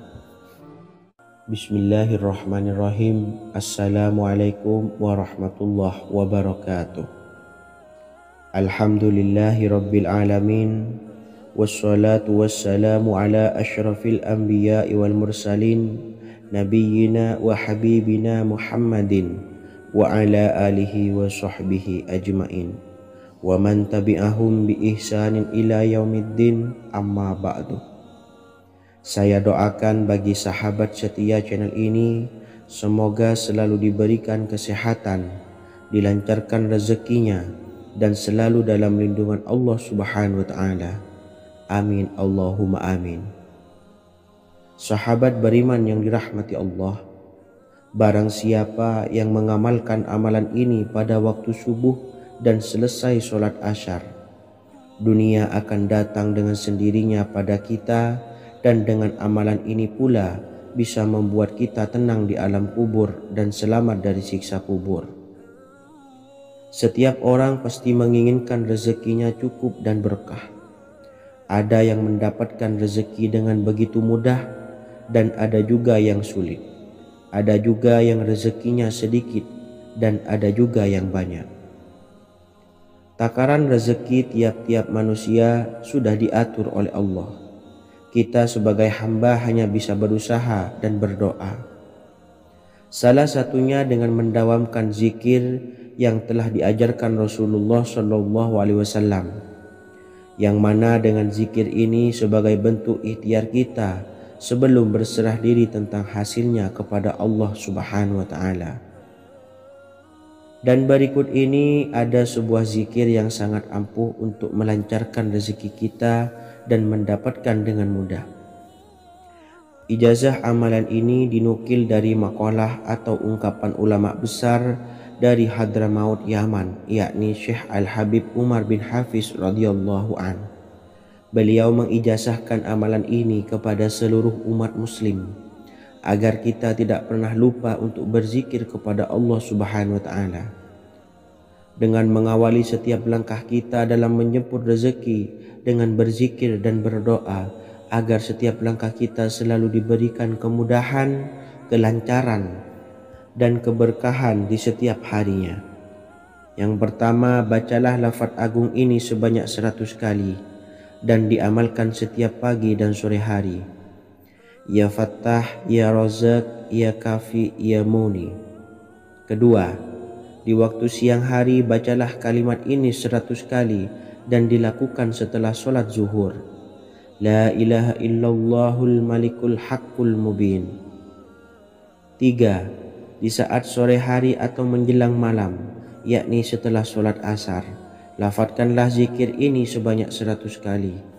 Bismillahirrahmanirrahim. Assalamualaikum warahmatullahi wabarakatuh. Alhamdulillahi rabbil alamin. Wassalatu wassalamu ala ashrafil anbiya'i wal mursalin, nabiyyina wa habibina Muhammadin wa ala alihi wa sahbihi ajmain wa man tabi'ahum bi ihsanin ila yaumiddin, amma ba'du. Saya doakan bagi sahabat setia channel ini, semoga selalu diberikan kesehatan, dilancarkan rezekinya, dan selalu dalam lindungan Allah Subhanahu wa Ta'ala. Amin Allahumma amin. Sahabat beriman yang dirahmati Allah, barang siapa yang mengamalkan amalan ini pada waktu subuh dan selesai sholat asyar, dunia akan datang dengan sendirinya pada kita, dan dengan amalan ini pula bisa membuat kita tenang di alam kubur dan selamat dari siksa kubur. Setiap orang pasti menginginkan rezekinya cukup dan berkah. Ada yang mendapatkan rezeki dengan begitu mudah, dan ada juga yang sulit. Ada juga yang rezekinya sedikit, dan ada juga yang banyak. Takaran rezeki tiap-tiap manusia sudah diatur oleh Allah. Kita sebagai hamba hanya bisa berusaha dan berdoa. Salah satunya dengan mendawamkan zikir yang telah diajarkan Rasulullah SAW, yang mana dengan zikir ini sebagai bentuk ikhtiar kita sebelum berserah diri tentang hasilnya kepada Allah Subhanahu wa Ta'ala. Dan berikut ini ada sebuah zikir yang sangat ampuh untuk melancarkan rezeki kita dan mendapatkan dengan mudah. Ijazah amalan ini dinukil dari makalah atau ungkapan ulama besar dari Hadramaut Yaman, yakni Syekh Al-Habib Umar bin Hafiz radhiyallahu an. Beliau mengijazahkan amalan ini kepada seluruh umat muslim agar kita tidak pernah lupa untuk berzikir kepada Allah Subhanahu wa taala. Dengan mengawali setiap langkah kita dalam menjemput rezeki dengan berzikir dan berdoa agar setiap langkah kita selalu diberikan kemudahan, kelancaran, dan keberkahan di setiap harinya. Yang pertama, bacalah lafaz agung ini sebanyak 100 kali dan diamalkan setiap pagi dan sore hari. Ya Fattah, Ya Razak, Ya Kafi, Ya Muni. Kedua, di waktu siang hari bacalah kalimat ini 100 kali dan dilakukan setelah sholat zuhur. La ilaha illallahul malikul haqqul mubin. 3. Di saat sore hari atau menjelang malam, yakni setelah sholat asar, lafadzkanlah zikir ini sebanyak 100 kali.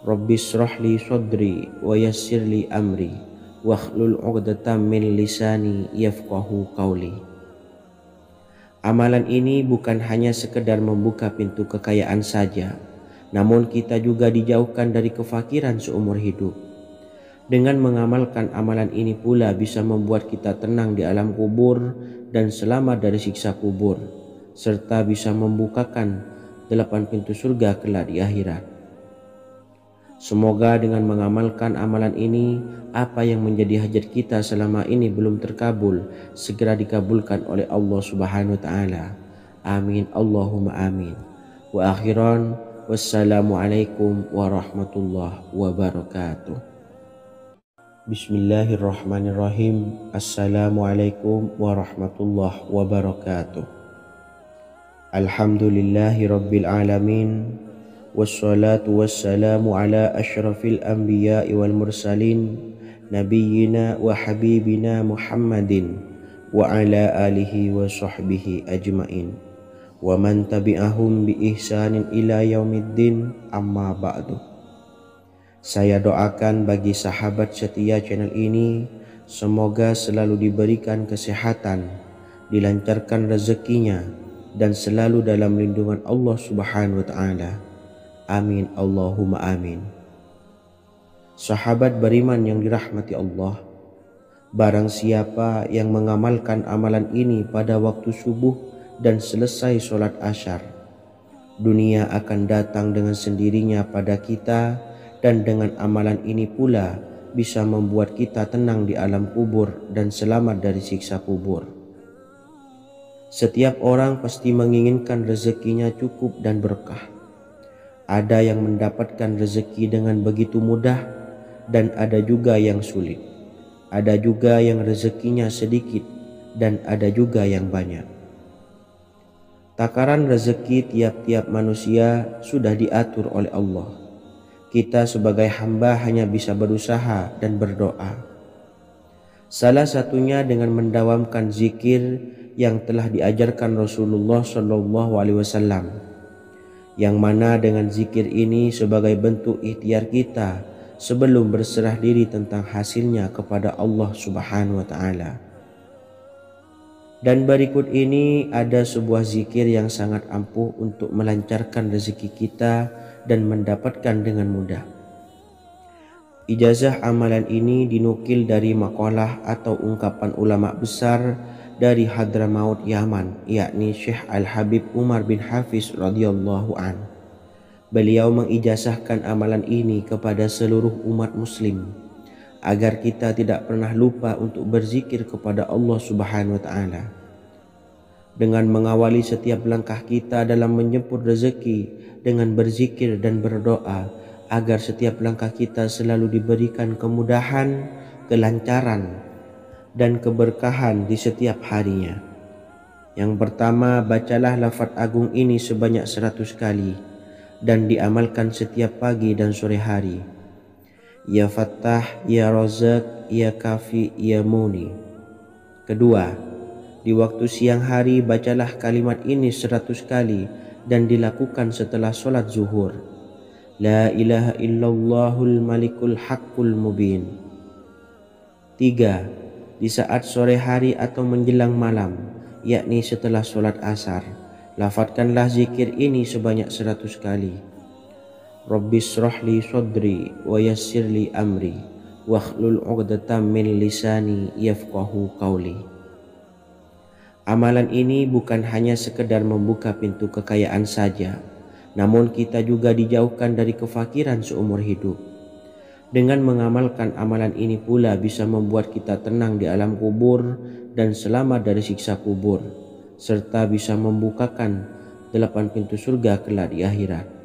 Rabbishrahli sodri wa yassirli amri wakhlul 'uqdatam min lisani yafqahu qawli. Amalan ini bukan hanya sekedar membuka pintu kekayaan saja, namun kita juga dijauhkan dari kefakiran seumur hidup. Dengan mengamalkan amalan ini pula bisa membuat kita tenang di alam kubur dan selamat dari siksa kubur, serta bisa membukakan 8 pintu surga kelak di akhirat. Semoga dengan mengamalkan amalan ini, apa yang menjadi hajat kita selama ini belum terkabul, segera dikabulkan oleh Allah Subhanahu wa taala. Amin Allahumma amin. Wa akhiran, wassalamualaikum warahmatullahi wabarakatuh. Bismillahirrahmanirrahim. Assalamualaikum warahmatullahi wabarakatuh. Alhamdulillahi rabbil alamin. Wassalatu wassalamu ala ashrafil anbiya'i wal mursalin nabiyyina wa habibina Muhammadin wa ala alihi wa sahbihi ajmain wa man tabi'ahum bi ihsanin ila yaumiddin, amma ba'du. Saya doakan bagi sahabat setia channel ini, semoga selalu diberikan kesehatan, dilancarkan rezekinya, dan selalu dalam lindungan Allah Subhanahu wa taala. Amin Allahumma amin. Sahabat beriman yang dirahmati Allah, barang siapa yang mengamalkan amalan ini pada waktu subuh dan selesai sholat asyar, dunia akan datang dengan sendirinya pada kita, dan dengan amalan ini pula bisa membuat kita tenang di alam kubur dan selamat dari siksa kubur. Setiap orang pasti menginginkan rezekinya cukup dan berkah. Ada yang mendapatkan rezeki dengan begitu mudah dan ada juga yang sulit. Ada juga yang rezekinya sedikit dan ada juga yang banyak. Takaran rezeki tiap-tiap manusia sudah diatur oleh Allah. Kita sebagai hamba hanya bisa berusaha dan berdoa. Salah satunya dengan mendawamkan zikir yang telah diajarkan Rasulullah SAW. Yang mana dengan zikir ini sebagai bentuk ikhtiar kita sebelum berserah diri tentang hasilnya kepada Allah Subhanahu wa taala. Dan berikut ini ada sebuah zikir yang sangat ampuh untuk melancarkan rezeki kita dan mendapatkan dengan mudah. Ijazah amalan ini dinukil dari makalah atau ungkapan ulama besar dari Hadramaut Yaman, yakni Syekh Al-Habib Umar bin Hafiz radhiyallahu an. Beliau mengijazahkan amalan ini kepada seluruh umat muslim agar kita tidak pernah lupa untuk berzikir kepada Allah Subhanahu wa taala. Dengan mengawali setiap langkah kita dalam menjemput rezeki dengan berzikir dan berdoa agar setiap langkah kita selalu diberikan kemudahan, kelancaran, dan keberkahan di setiap harinya. Yang pertama, bacalah lafaz agung ini sebanyak 100 kali dan diamalkan setiap pagi dan sore hari. Ya Fattah, Ya Razak, Ya Kafi, Ya Muni. Kedua, Di waktu siang hari bacalah kalimat ini 100 kali dan dilakukan setelah sholat zuhur. La ilaha illallahul malikul haqqul mubin. 3. Di saat sore hari atau menjelang malam, yakni setelah sholat asar, lafadzkanlah zikir ini sebanyak 100 kali. Rabbis shrahli sodri wa yassirli amri wakhlul 'uqdatam min lisani yafqahu qawli. Amalan ini bukan hanya sekedar membuka pintu kekayaan saja, namun kita juga dijauhkan dari kefakiran seumur hidup. Dengan mengamalkan amalan ini pula bisa membuat kita tenang di alam kubur dan selamat dari siksa kubur, serta bisa membukakan 8 pintu surga kelak di akhirat.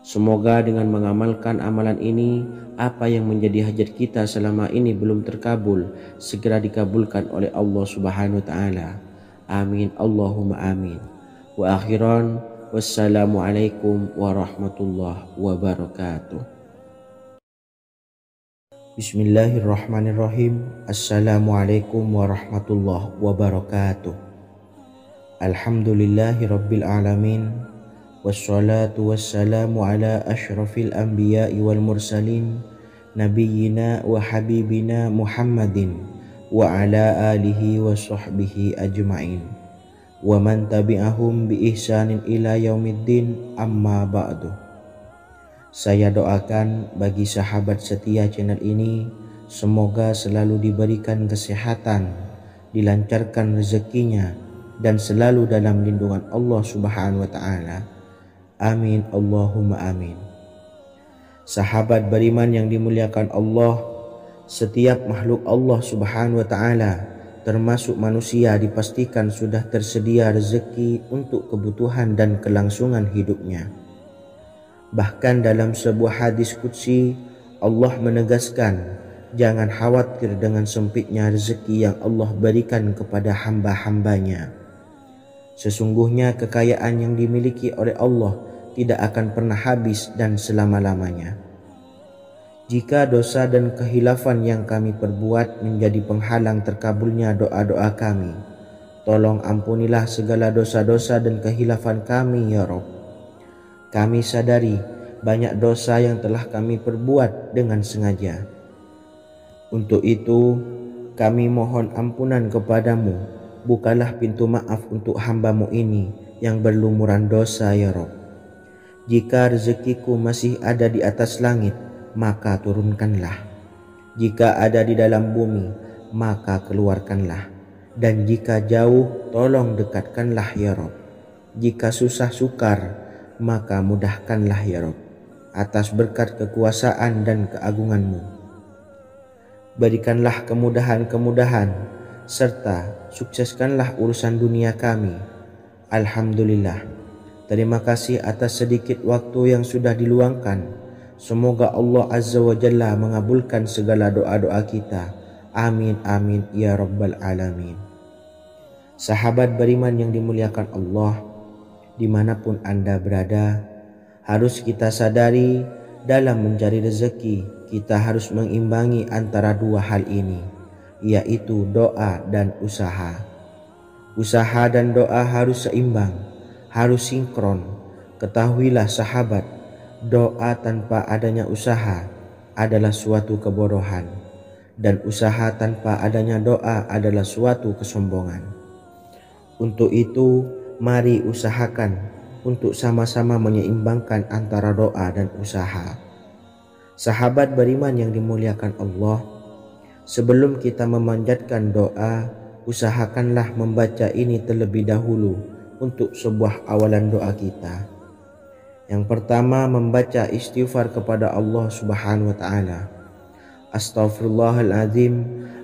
Semoga dengan mengamalkan amalan ini, apa yang menjadi hajat kita selama ini belum terkabul, segera dikabulkan oleh Allah Subhanahu wa Ta'ala. Amin, Allahumma amin. Wa akhiran, wassalamualaikum warahmatullahi wabarakatuh. Bismillahirrahmanirrahim. Assalamualaikum warahmatullahi wabarakatuh. Alhamdulillahi rabbil alamin. Wassalatu wassalamu ala ashrafil anbiya'i wal mursalin nabiyyina wa habibina Muhammadin wa ala alihi wa sahbihi ajma'in wa man tabi'ahum bi ihsanin ila yaumiddin, amma ba'du. Saya doakan bagi sahabat setia channel ini, semoga selalu diberikan kesehatan, dilancarkan rezekinya, dan selalu dalam lindungan Allah Subhanahu wa Ta'ala. Amin, Allahumma amin. Sahabat beriman yang dimuliakan Allah, setiap makhluk Allah Subhanahu wa Ta'ala, termasuk manusia, dipastikan sudah tersedia rezeki untuk kebutuhan dan kelangsungan hidupnya. Bahkan dalam sebuah hadis qudsi, Allah menegaskan, jangan khawatir dengan sempitnya rezeki yang Allah berikan kepada hamba-hambanya. Sesungguhnya kekayaan yang dimiliki oleh Allah tidak akan pernah habis dan selama-lamanya. Jika dosa dan kehilafan yang kami perbuat menjadi penghalang terkabulnya doa-doa kami, tolong ampunilah segala dosa-dosa dan kehilafan kami ya Rabb. Kami sadari banyak dosa yang telah kami perbuat dengan sengaja. Untuk itu kami mohon ampunan kepadamu. Bukalah pintu maaf untuk hamba-Mu ini yang berlumuran dosa ya Rabb. Jika rezekiku masih ada di atas langit, maka turunkanlah. Jika ada di dalam bumi, maka keluarkanlah. Dan jika jauh, tolong dekatkanlah ya Rabb. Jika susah sukar, maka mudahkanlah ya Rabb, atas berkat kekuasaan dan keagungan-Mu. Berikanlah kemudahan-kemudahan, serta sukseskanlah urusan dunia kami. Alhamdulillah. Terima kasih atas sedikit waktu yang sudah diluangkan. Semoga Allah Azza wa Jalla mengabulkan segala doa-doa kita. Amin amin ya rabbal alamin. Sahabat beriman yang dimuliakan Allah, dimanapun Anda berada, harus kita sadari dalam mencari rezeki kita harus mengimbangi antara dua hal ini, yaitu doa dan usaha. Usaha dan doa harus seimbang, harus sinkron. Ketahuilah sahabat, doa tanpa adanya usaha adalah suatu kebodohan, dan usaha tanpa adanya doa adalah suatu kesombongan. Untuk itu, mari usahakan untuk sama-sama menyeimbangkan antara doa dan usaha. Sahabat beriman yang dimuliakan Allah, sebelum kita memanjatkan doa, usahakanlah membaca ini terlebih dahulu untuk sebuah awalan doa kita. Yang pertama, membaca istighfar kepada Allah Subhanahu wa Ta'ala. Astaghfirullahaladzim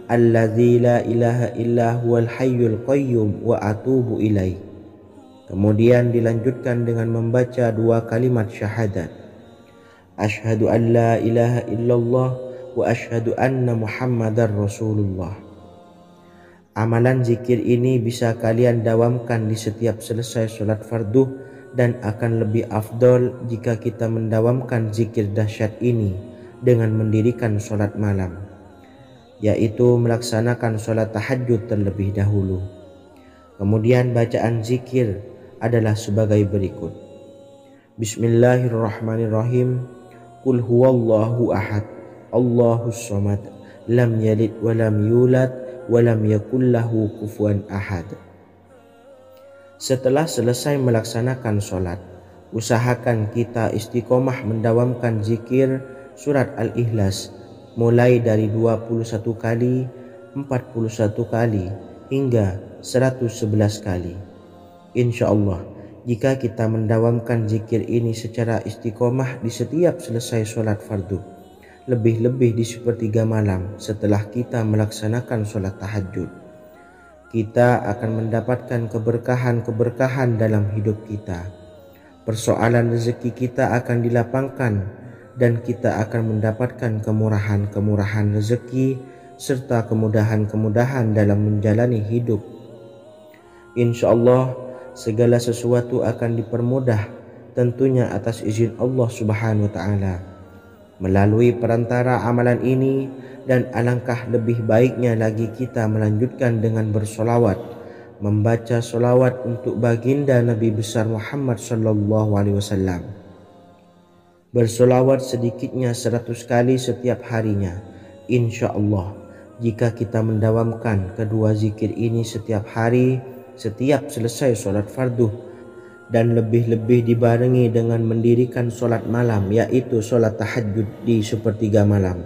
alladzi la ilaha illa huwal hayyul qayyum wa atubu ilaih. Kemudian dilanjutkan dengan membaca dua kalimat syahadat. Asyhadu an la ilaha illallah wa asyhadu anna Muhammadar Rasulullah. Amalan zikir ini bisa kalian dawamkan di setiap selesai sholat fardu, dan akan lebih afdol jika kita mendawamkan zikir dahsyat ini dengan mendirikan sholat malam. yaitu melaksanakan sholat tahajud terlebih dahulu. Kemudian bacaan zikir adalah sebagai berikut. Bismillahirrahmanirrahim. Qul huwallahu ahad, Allahus samad, lam yalid wa lam yulad wa lam yakul lahu kufuwan ahad. Setelah selesai melaksanakan sholat, usahakan kita istiqomah mendawamkan zikir surat Al-Ikhlas mulai dari 21 kali, 41 kali, hingga 111 kali. Insya Allah, jika kita mendawamkan zikir ini secara istiqomah di setiap selesai sholat fardu, lebih-lebih di sepertiga malam setelah kita melaksanakan sholat tahajud, kita akan mendapatkan keberkahan-keberkahan dalam hidup kita. Persoalan rezeki kita akan dilapangkan dan kita akan mendapatkan kemurahan-kemurahan rezeki serta kemudahan-kemudahan dalam menjalani hidup. Insya Allah, segala sesuatu akan dipermudah, tentunya atas izin Allah Subhanahu wa Ta'ala. Melalui perantara amalan ini, dan alangkah lebih baiknya lagi kita melanjutkan dengan bersolawat, membaca solawat untuk baginda Nabi besar Muhammad sallallahu alaihi wasallam. Bersolawat sedikitnya 100 kali setiap harinya. Insya Allah, jika kita mendawamkan kedua zikir ini setiap hari, setiap selesai sholat fardu, dan lebih-lebih dibarengi dengan mendirikan sholat malam, yaitu sholat tahajud di sepertiga malam,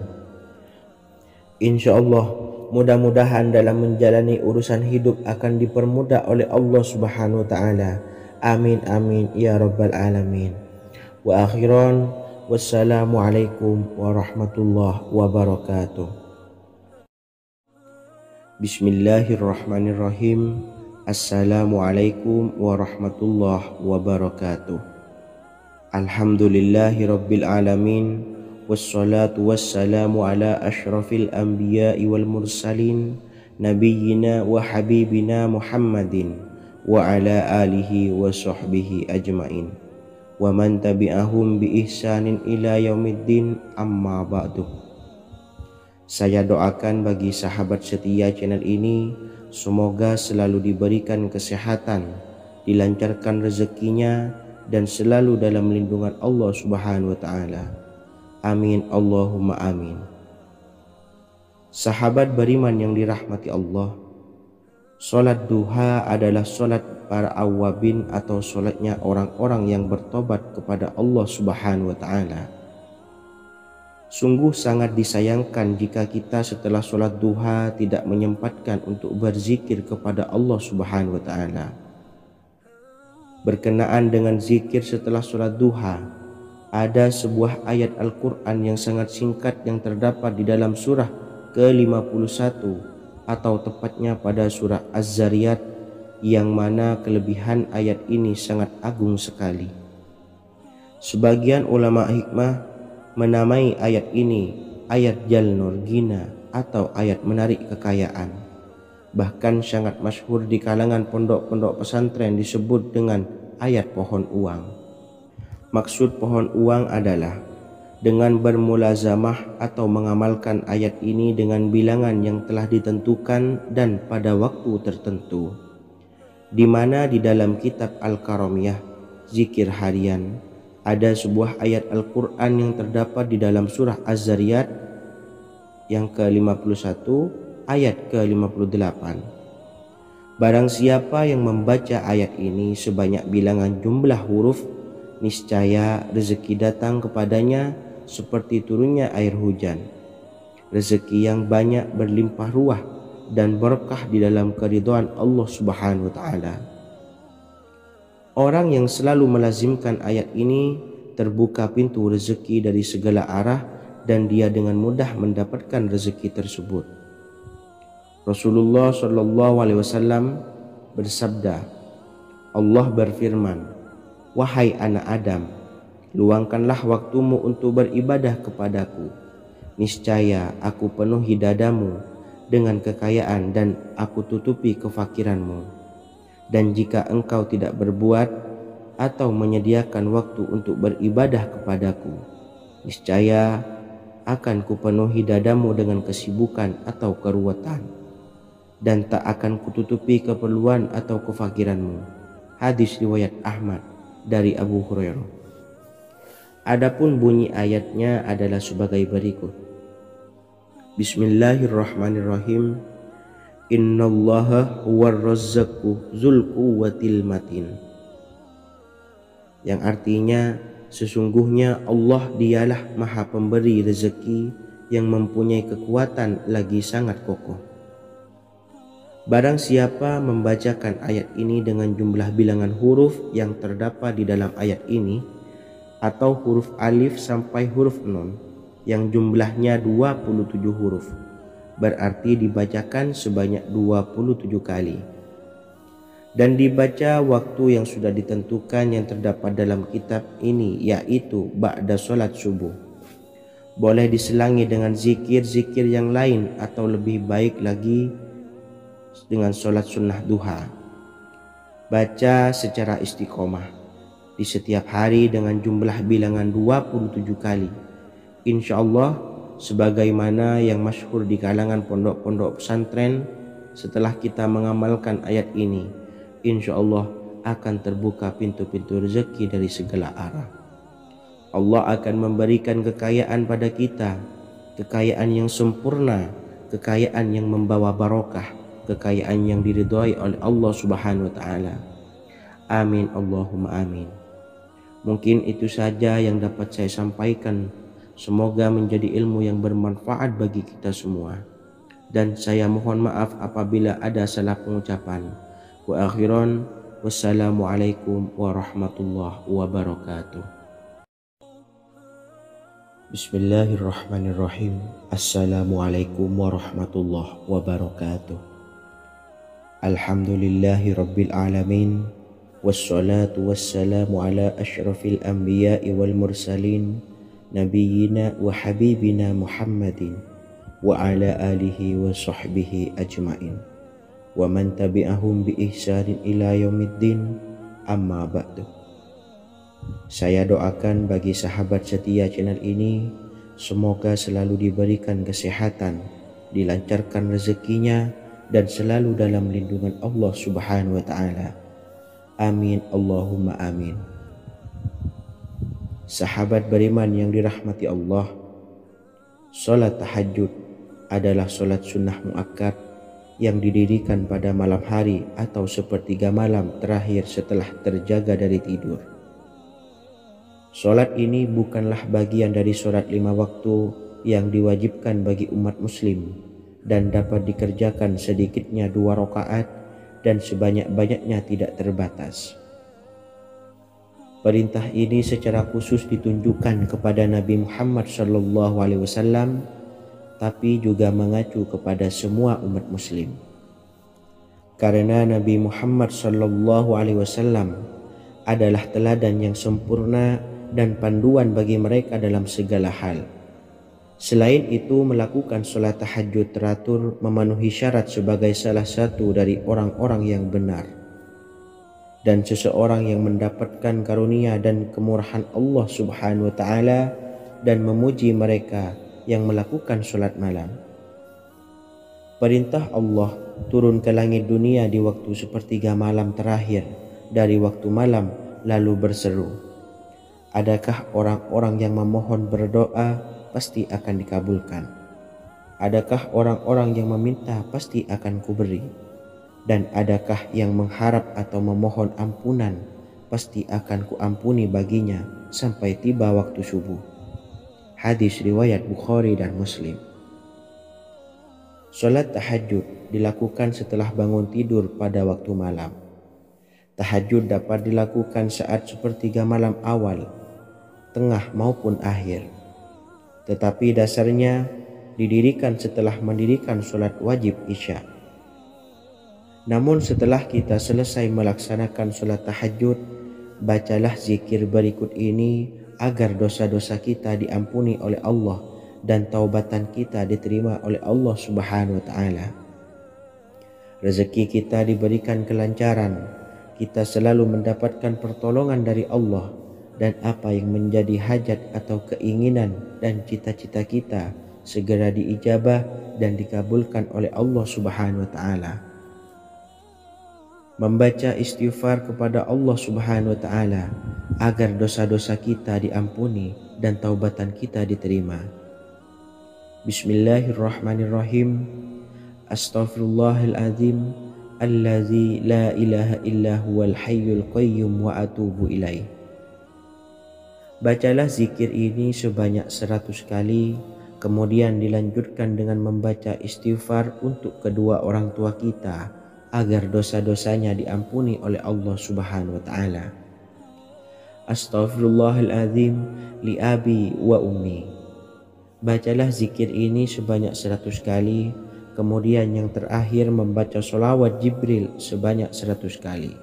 insya Allah mudah-mudahan dalam menjalani urusan hidup akan dipermudah oleh Allah Subhanahu wa Ta'ala. Amin amin ya rabbal alamin. Wa akhiran, wassalamualaikum warahmatullahi wabarakatuh. Bismillahirrahmanirrahim. Assalamualaikum warahmatullahi wabarakatuh. Alhamdulillahi rabbil alamin, wassalatu wassalamu ala ashrafil anbiya'i wal mursalin, nabiyyina wa habibina Muhammadin wa ala alihi wa sahbihi ajmain, wa man tabi'ahum bi ihsanin ila yaumiddin, amma ba'du. Saya doakan bagi sahabat setia channel ini, semoga selalu diberikan kesehatan, dilancarkan rezekinya, dan selalu dalam lindungan Allah Subhanahu wa Ta'ala. Amin Allahumma amin. Sahabat beriman yang dirahmati Allah, sholat duha adalah sholat para awabin atau sholatnya orang-orang yang bertobat kepada Allah Subhanahu wa Ta'ala. Sungguh sangat disayangkan jika kita setelah sholat duha tidak menyempatkan untuk berzikir kepada Allah Subhanahu wa Ta'ala. Berkenaan dengan zikir setelah sholat duha, ada sebuah ayat Al-Quran yang sangat singkat yang terdapat di dalam surah ke-51 atau tepatnya pada surah Az-Zariyat, yang mana kelebihan ayat ini sangat agung sekali. Sebagian ulama hikmah menamai ayat ini ayat Jalnur Gina atau ayat menarik kekayaan. Bahkan sangat masyhur di kalangan pondok-pondok pesantren disebut dengan ayat pohon uang. Maksud pohon uang adalah dengan bermulazamah atau mengamalkan ayat ini dengan bilangan yang telah ditentukan dan pada waktu tertentu, di mana di dalam kitab Al-Karamiyah zikir harian ada sebuah ayat Al-Quran yang terdapat di dalam surah Az-Zariyat yang ke-51 ayat ke-58. Barang siapa yang membaca ayat ini sebanyak bilangan jumlah huruf, niscaya rezeki datang kepadanya seperti turunnya air hujan. Rezeki yang banyak berlimpah ruah dan berkah di dalam keridhaan Allah Subhanahu wa Ta'ala. Orang yang selalu melazimkan ayat ini terbuka pintu rezeki dari segala arah dan dia dengan mudah mendapatkan rezeki tersebut. Rasulullah Shallallahu Alaihi Wasallam bersabda, Allah berfirman, wahai anak Adam, luangkanlah waktumu untuk beribadah kepadaku. Niscaya aku penuhi dadamu dengan kekayaan dan aku tutupi kefakiranmu. Dan jika engkau tidak berbuat atau menyediakan waktu untuk beribadah kepadaku, niscaya akan kupenuhi dadamu dengan kesibukan atau keruwetan, dan tak akan kututupi keperluan atau kefakiranmu. Hadis riwayat Ahmad dari Abu Hurairah. Adapun bunyi ayatnya adalah sebagai berikut. Bismillahirrahmanirrahim. Innallaha huwar razzaqu dzul quwwatil matin. Yang artinya, sesungguhnya Allah dialah maha pemberi rezeki yang mempunyai kekuatan lagi sangat kokoh. Barang siapa membacakan ayat ini dengan jumlah bilangan huruf yang terdapat di dalam ayat ini, atau huruf alif sampai huruf nun yang jumlahnya 27 huruf, berarti dibacakan sebanyak 27 kali. Dan dibaca waktu yang sudah ditentukan yang terdapat dalam kitab ini, yaitu ba'da sholat subuh. Boleh diselangi dengan zikir-zikir yang lain, atau lebih baik lagi dengan sholat sunnah duha. Baca secara istiqomah di setiap hari dengan jumlah bilangan 27 kali. Insya Allah, sebagaimana yang masyhur di kalangan pondok-pondok pesantren, setelah kita mengamalkan ayat ini, insya Allah akan terbuka pintu-pintu rezeki dari segala arah. Allah akan memberikan kekayaan pada kita, kekayaan yang sempurna, kekayaan yang membawa barokah, kekayaan yang diridhai oleh Allah Subhanahu wa taala. Amin Allahumma amin. Mungkin itu saja yang dapat saya sampaikan. Semoga menjadi ilmu yang bermanfaat bagi kita semua. Dan saya mohon maaf apabila ada salah pengucapan. Wa akhiran, wassalamualaikum warahmatullahi wabarakatuh. Bismillahirrahmanirrahim. Assalamualaikum warahmatullahi wabarakatuh. Alhamdulillahi rabbil alamin. Wassalatu wassalamu ala ashrafil anbiya'i wal mursalin, nabiyyina wa habibina Muhammadin wa ala alihi wa sahbihi ajmain wa man tabi'ahum bi ihsanin ila yaumiddin, amma ba'du. Saya doakan bagi sahabat setia channel ini, semoga selalu diberikan kesehatan, dilancarkan rezekinya, dan selalu dalam lindungan Allah Subhanahu wa taala. Amin Allahumma amin. Sahabat beriman yang dirahmati Allah, salat tahajud adalah salat sunnah muakkad yang didirikan pada malam hari atau sepertiga malam terakhir setelah terjaga dari tidur. Salat ini bukanlah bagian dari salat 5 waktu yang diwajibkan bagi umat muslim dan dapat dikerjakan sedikitnya 2 rakaat dan sebanyak-banyaknya tidak terbatas. Perintah ini secara khusus ditunjukkan kepada Nabi Muhammad SAW, tapi juga mengacu kepada semua umat muslim. Karena Nabi Muhammad SAW adalah teladan yang sempurna dan panduan bagi mereka dalam segala hal. Selain itu, melakukan sholat tahajud teratur memenuhi syarat sebagai salah satu dari orang-orang yang benar. Dan seseorang yang mendapatkan karunia dan kemurahan Allah Subhanahu wa taala dan memuji mereka yang melakukan sholat malam. Perintah Allah turun ke langit dunia di waktu sepertiga malam terakhir dari waktu malam lalu berseru, adakah orang-orang yang memohon berdoa pasti akan dikabulkan? Adakah orang-orang yang meminta pasti akan kuberi? Dan adakah yang mengharap atau memohon ampunan pasti akan kuampuni baginya sampai tiba waktu subuh. Hadis riwayat Bukhari dan Muslim. Salat tahajud dilakukan setelah bangun tidur pada waktu malam. Tahajud dapat dilakukan saat sepertiga malam awal, tengah maupun akhir. Tetapi dasarnya didirikan setelah mendirikan sholat wajib isya. Namun setelah kita selesai melaksanakan sholat tahajud, bacalah zikir berikut ini agar dosa-dosa kita diampuni oleh Allah dan taubatan kita diterima oleh Allah Subhanahu wa taala. Rezeki kita diberikan kelancaran, kita selalu mendapatkan pertolongan dari Allah, dan apa yang menjadi hajat atau keinginan dan cita-cita kita segera diijabah dan dikabulkan oleh Allah Subhanahu wa taala. Membaca istighfar kepada Allah Subhanahu wa taala agar dosa-dosa kita diampuni dan taubatan kita diterima. Bismillahirrahmanirrahim. Astaghfirullahaladzim allazi la ilaha illa huwal hayyul qayyum wa atubu ilaih. Bacalah zikir ini sebanyak 100 kali, kemudian dilanjutkan dengan membaca istighfar untuk kedua orang tua kita agar dosa-dosanya diampuni oleh Allah Subhanahu wa taala. Astaghfirullahaladzim li abi wa ummi. Bacalah zikir ini sebanyak 100 kali, kemudian yang terakhir membaca sholawat Jibril sebanyak 100 kali.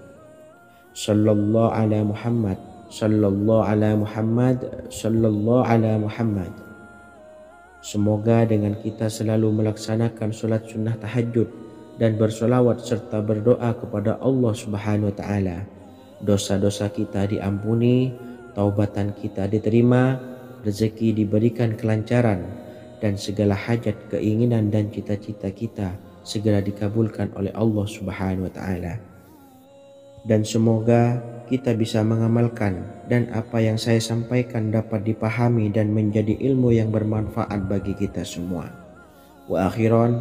Sallallahu ala Muhammad, sallallahu ala Muhammad, sallallahu ala Muhammad. Semoga dengan kita selalu melaksanakan sholat sunnah tahajud dan bersolawat serta berdoa kepada Allah Subhanahu wa taala, dosa-dosa kita diampuni, taubatan kita diterima, rezeki diberikan kelancaran, dan segala hajat, keinginan dan cita-cita kita segera dikabulkan oleh Allah Subhanahu wa taala. Dan semoga kita bisa mengamalkan dan apa yang saya sampaikan dapat dipahami dan menjadi ilmu yang bermanfaat bagi kita semua. Wa akhiran,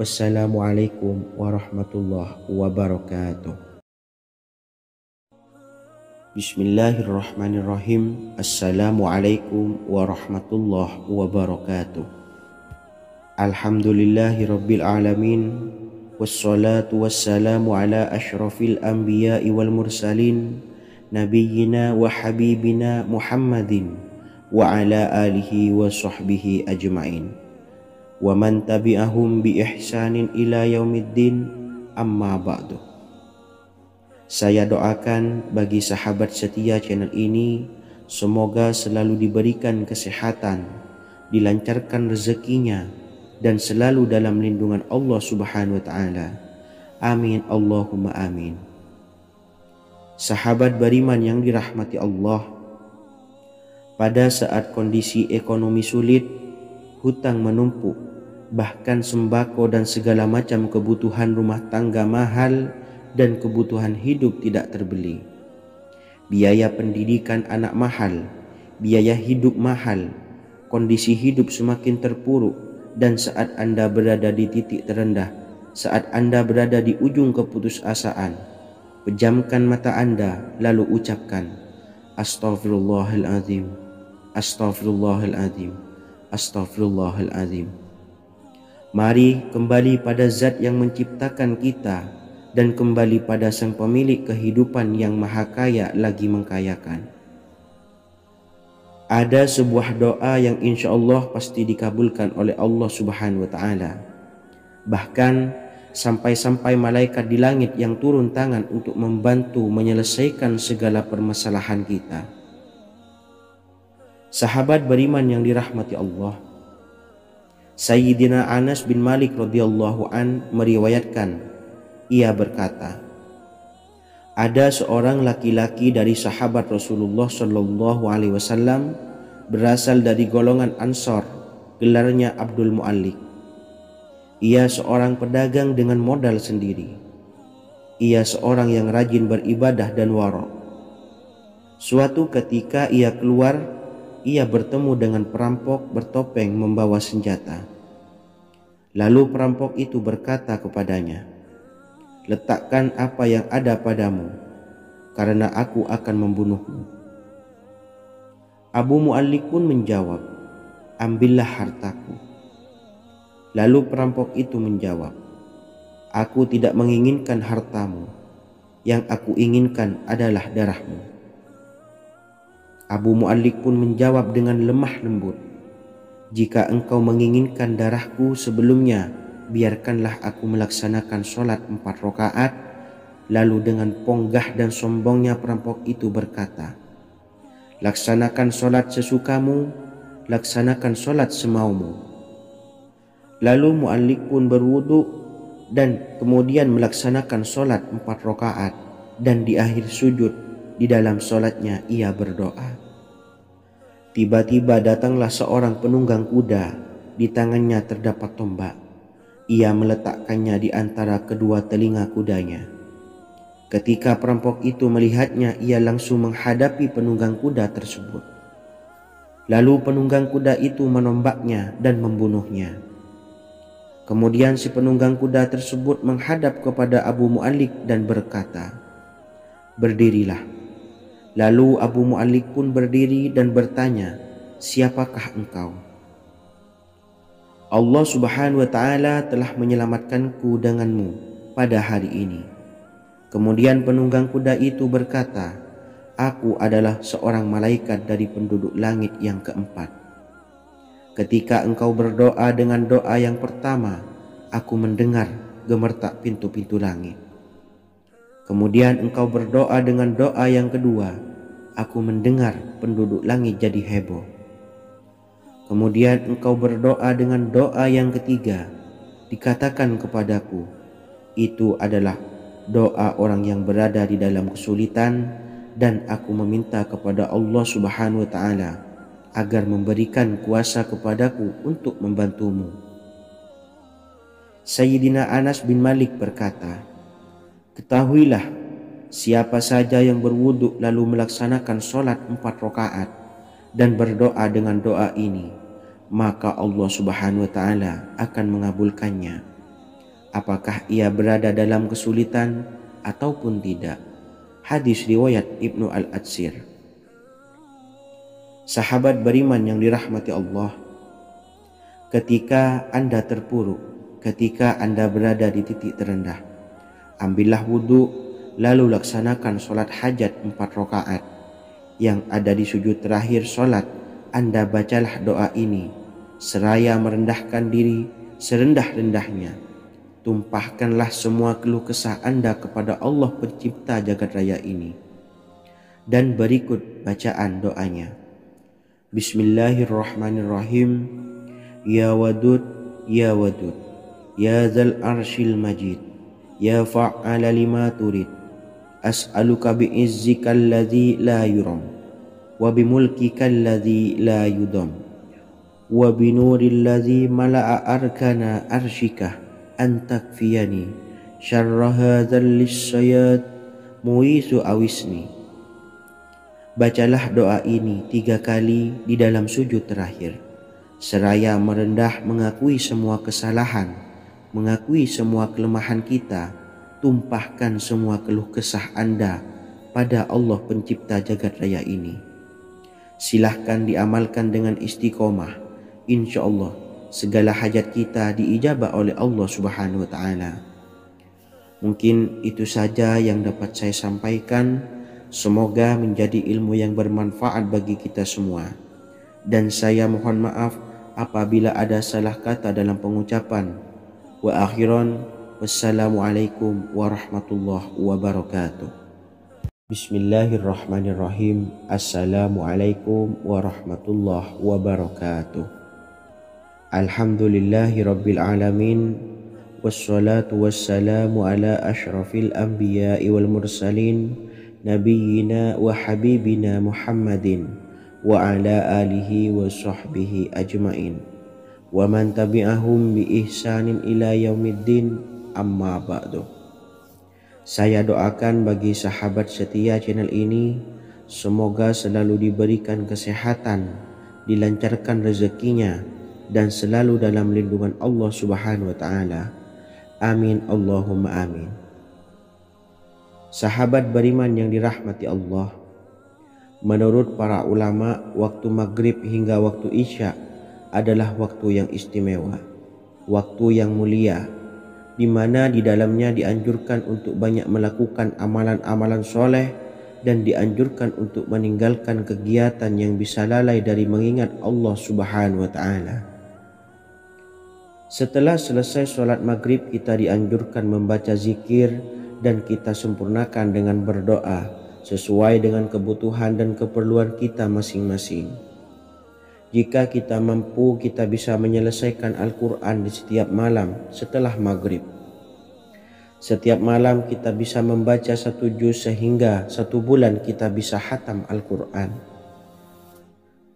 wassalamualaikum warahmatullahi wabarakatuh. Bismillahirrahmanirrahim. Assalamualaikum warahmatullahi wabarakatuh. Alhamdulillahi rabbil alamin. Wassalatu wassalamu ala ashrafil anbiya'i wal mursalin, nabiyyina wa habibina Muhammadin wa ala alihi wa sahbihi ajma'in wa man tabi'ahum bi ihsanin ila yaumiddin, amma ba'du. Saya doakan bagi sahabat setia channel ini, semoga selalu diberikan kesehatan, dilancarkan rezekinya, dan selalu dalam lindungan Allah Subhanahu wa taala. Amin Allahumma amin. Sahabat beriman yang dirahmati Allah, pada saat kondisi ekonomi sulit, hutang menumpuk, bahkan sembako dan segala macam kebutuhan rumah tangga mahal dan kebutuhan hidup tidak terbeli. Biaya pendidikan anak mahal, biaya hidup mahal, kondisi hidup semakin terpuruk, dan saat Anda berada di titik terendah, saat Anda berada di ujung keputusasaan, pejamkan mata Anda lalu ucapkan Astaghfirullahaladzim, Astaghfirullahaladzim, Astaghfirullahaladzim. Mari kembali pada Zat yang menciptakan kita dan kembali pada Sang Pemilik kehidupan yang maha kaya lagi mengkayakan. Ada sebuah doa yang insya Allah pasti dikabulkan oleh Allah Subhanahu wa taala. Bahkan sampai-sampai malaikat di langit yang turun tangan untuk membantu menyelesaikan segala permasalahan kita. Sahabat beriman yang dirahmati Allah, Sayyidina Anas bin Malik radhiyallahu an meriwayatkan, ia berkata, ada seorang laki-laki dari sahabat Rasulullah Shallallahu Alaihi Wasallam berasal dari golongan Ansor, gelarnya Abdul Mu'allik. Ia seorang pedagang dengan modal sendiri. Ia seorang yang rajin beribadah dan wara'. Suatu ketika ia keluar, ia bertemu dengan perampok bertopeng membawa senjata. Lalu perampok itu berkata kepadanya, letakkan apa yang ada padamu, karena aku akan membunuhmu. Abu Mu'allik pun menjawab, ambillah hartaku. Lalu perampok itu menjawab, aku tidak menginginkan hartamu, yang aku inginkan adalah darahmu. Abu Mu'allik pun menjawab dengan lemah lembut, jika engkau menginginkan darahku sebelumnya, biarkanlah aku melaksanakan sholat 4 rakaat. Lalu dengan ponggah dan sombongnya perampok itu berkata, laksanakan sholat sesukamu, laksanakan sholat semaumu. Lalu Mu'allik pun berwudu dan kemudian melaksanakan sholat 4 rakaat, dan di akhir sujud di dalam solatnya ia berdoa. Tiba-tiba datanglah seorang penunggang kuda, di tangannya terdapat tombak. Ia meletakkannya di antara kedua telinga kudanya. Ketika perampok itu melihatnya, ia langsung menghadapi penunggang kuda tersebut. Lalu penunggang kuda itu menombaknya dan membunuhnya. Kemudian si penunggang kuda tersebut menghadap kepada Abu Mu'allik dan berkata, "Berdirilah." Lalu Abu Mu'allik pun berdiri dan bertanya, "Siapakah engkau?" "Allah Subhanahu wa ta'ala telah menyelamatkanku denganmu pada hari ini." Kemudian penunggang kuda itu berkata, "Aku adalah seorang malaikat dari penduduk langit yang keempat. Ketika engkau berdoa dengan doa yang pertama, aku mendengar gemertak pintu-pintu langit. Kemudian engkau berdoa dengan doa yang kedua, aku mendengar penduduk langit jadi heboh. Kemudian engkau berdoa dengan doa yang ketiga, dikatakan kepadaku, itu adalah doa orang yang berada di dalam kesulitan, dan aku meminta kepada Allah Subhanahu wa ta'ala agar memberikan kuasa kepadaku untuk membantumu." Sayyidina Anas bin Malik berkata, "Ketahuilah, siapa saja yang berwudu lalu melaksanakan sholat 4 rakaat dan berdoa dengan doa ini, maka Allah Subhanahu wa ta'ala akan mengabulkannya, apakah ia berada dalam kesulitan ataupun tidak." Hadis riwayat Ibnu Al-Atsir. Sahabat beriman yang dirahmati Allah, ketika Anda terpuruk, ketika Anda berada di titik terendah, ambillah wudhu, lalu laksanakan sholat hajat 4 rakaat. Yang ada di sujud terakhir sholat, Anda bacalah doa ini, seraya merendahkan diri serendah-rendahnya. Tumpahkanlah semua keluh kesah Anda kepada Allah pencipta jagat raya ini. Dan berikut bacaan doanya. Bismillahirrahmanirrahim. Ya Wadud, Ya Wadud, Ya Dzal Arsyil Majid, Ya Fa'ala lima turid, as'aluka bi'izzika alladzi la yuram, wa bimulkika alladzi la yudam, wa binuril ladzi mala'a arkana arsyika, an takfiyani syarra hadzal lisyayat muisu awisni. Bacalah doa ini 3 kali di dalam sujud terakhir, seraya merendah mengakui semua kesalahan, mengakui semua kelemahan kita. Tumpahkan semua keluh kesah Anda pada Allah pencipta jagat raya ini. Silahkan diamalkan dengan istiqomah. Insya Allah segala hajat kita diijabah oleh Allah Subhanahu wa ta'ala. Mungkin itu saja yang dapat saya sampaikan. Semoga menjadi ilmu yang bermanfaat bagi kita semua. Dan saya mohon maaf apabila ada salah kata dalam pengucapan. Wa akhiran, wassalamualaikum warahmatullahi wabarakatuh. Bismillahirrahmanirrahim. Assalamualaikum warahmatullahi wabarakatuh. Alhamdulillahi rabbil alamin, wassalatu wassalamu ala ashrafil anbiya'i wal mursalin, nabiyyina wa habibina Muhammadin wa ala alihi wa sahbihi ajmain, wa man tabi'ahum bi ihsanin ila yaumiddin, amma ba'du. Saya doakan bagi sahabat setia channel ini, semoga selalu diberikan kesehatan, dilancarkan rezekinya, dan selalu dalam lindungan Allah Subhanahu wa ta'ala. Amin Allahumma amin. Sahabat beriman yang dirahmati Allah, menurut para ulama, waktu maghrib hingga waktu isya adalah waktu yang istimewa, waktu yang mulia, di mana di dalamnya dianjurkan untuk banyak melakukan amalan-amalan soleh dan dianjurkan untuk meninggalkan kegiatan yang bisa lalai dari mengingat Allah Subhanahu wa ta'ala. Setelah selesai sholat maghrib, kita dianjurkan membaca zikir dan kita sempurnakan dengan berdoa sesuai dengan kebutuhan dan keperluan kita masing-masing. Jika kita mampu, kita bisa menyelesaikan Al-Quran di setiap malam setelah maghrib. Setiap malam kita bisa membaca 1 juz sehingga 1 bulan kita bisa khatam Al-Quran.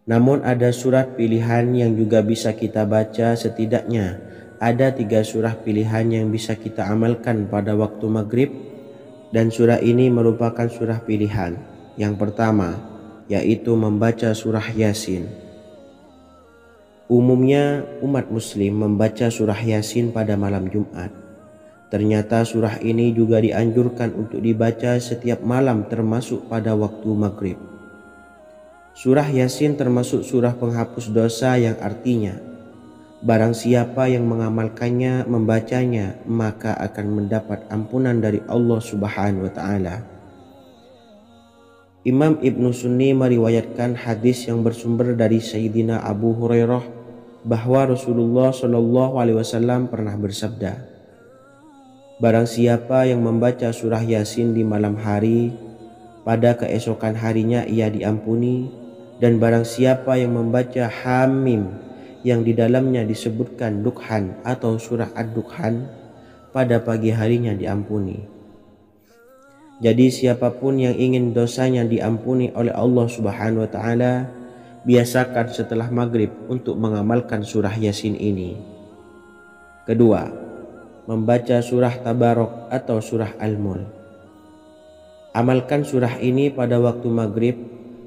Namun ada surat pilihan yang juga bisa kita baca. Setidaknya ada 3 surah pilihan yang bisa kita amalkan pada waktu maghrib, dan surah ini merupakan surah pilihan. Yang pertama yaitu membaca surah Yasin. Umumnya umat muslim membaca surah Yasin pada malam Jumat. Ternyata surah ini juga dianjurkan untuk dibaca setiap malam termasuk pada waktu maghrib. Surah Yasin termasuk surah penghapus dosa yang artinya barang siapa yang mengamalkannya, membacanya, maka akan mendapat ampunan dari Allah Subhanahu wa Ta'ala. Imam Ibnu Sunni meriwayatkan hadis yang bersumber dari Sayyidina Abu Hurairah bahwa Rasulullah Shallallahu Alaihi Wasallam pernah bersabda, barang siapa yang membaca surah Yasin di malam hari, pada keesokan harinya ia diampuni. Dan barang siapa yang membaca Hamim yang di dalamnya disebutkan Dukhan atau surah Ad-Dukhan, pada pagi harinya diampuni. Jadi siapapun yang ingin dosanya diampuni oleh Allah Subhanahu wa Ta'ala, biasakan setelah maghrib untuk mengamalkan surah Yasin ini. Kedua, membaca surah Tabarok atau surah Al-Mulk. Amalkan surah ini pada waktu maghrib.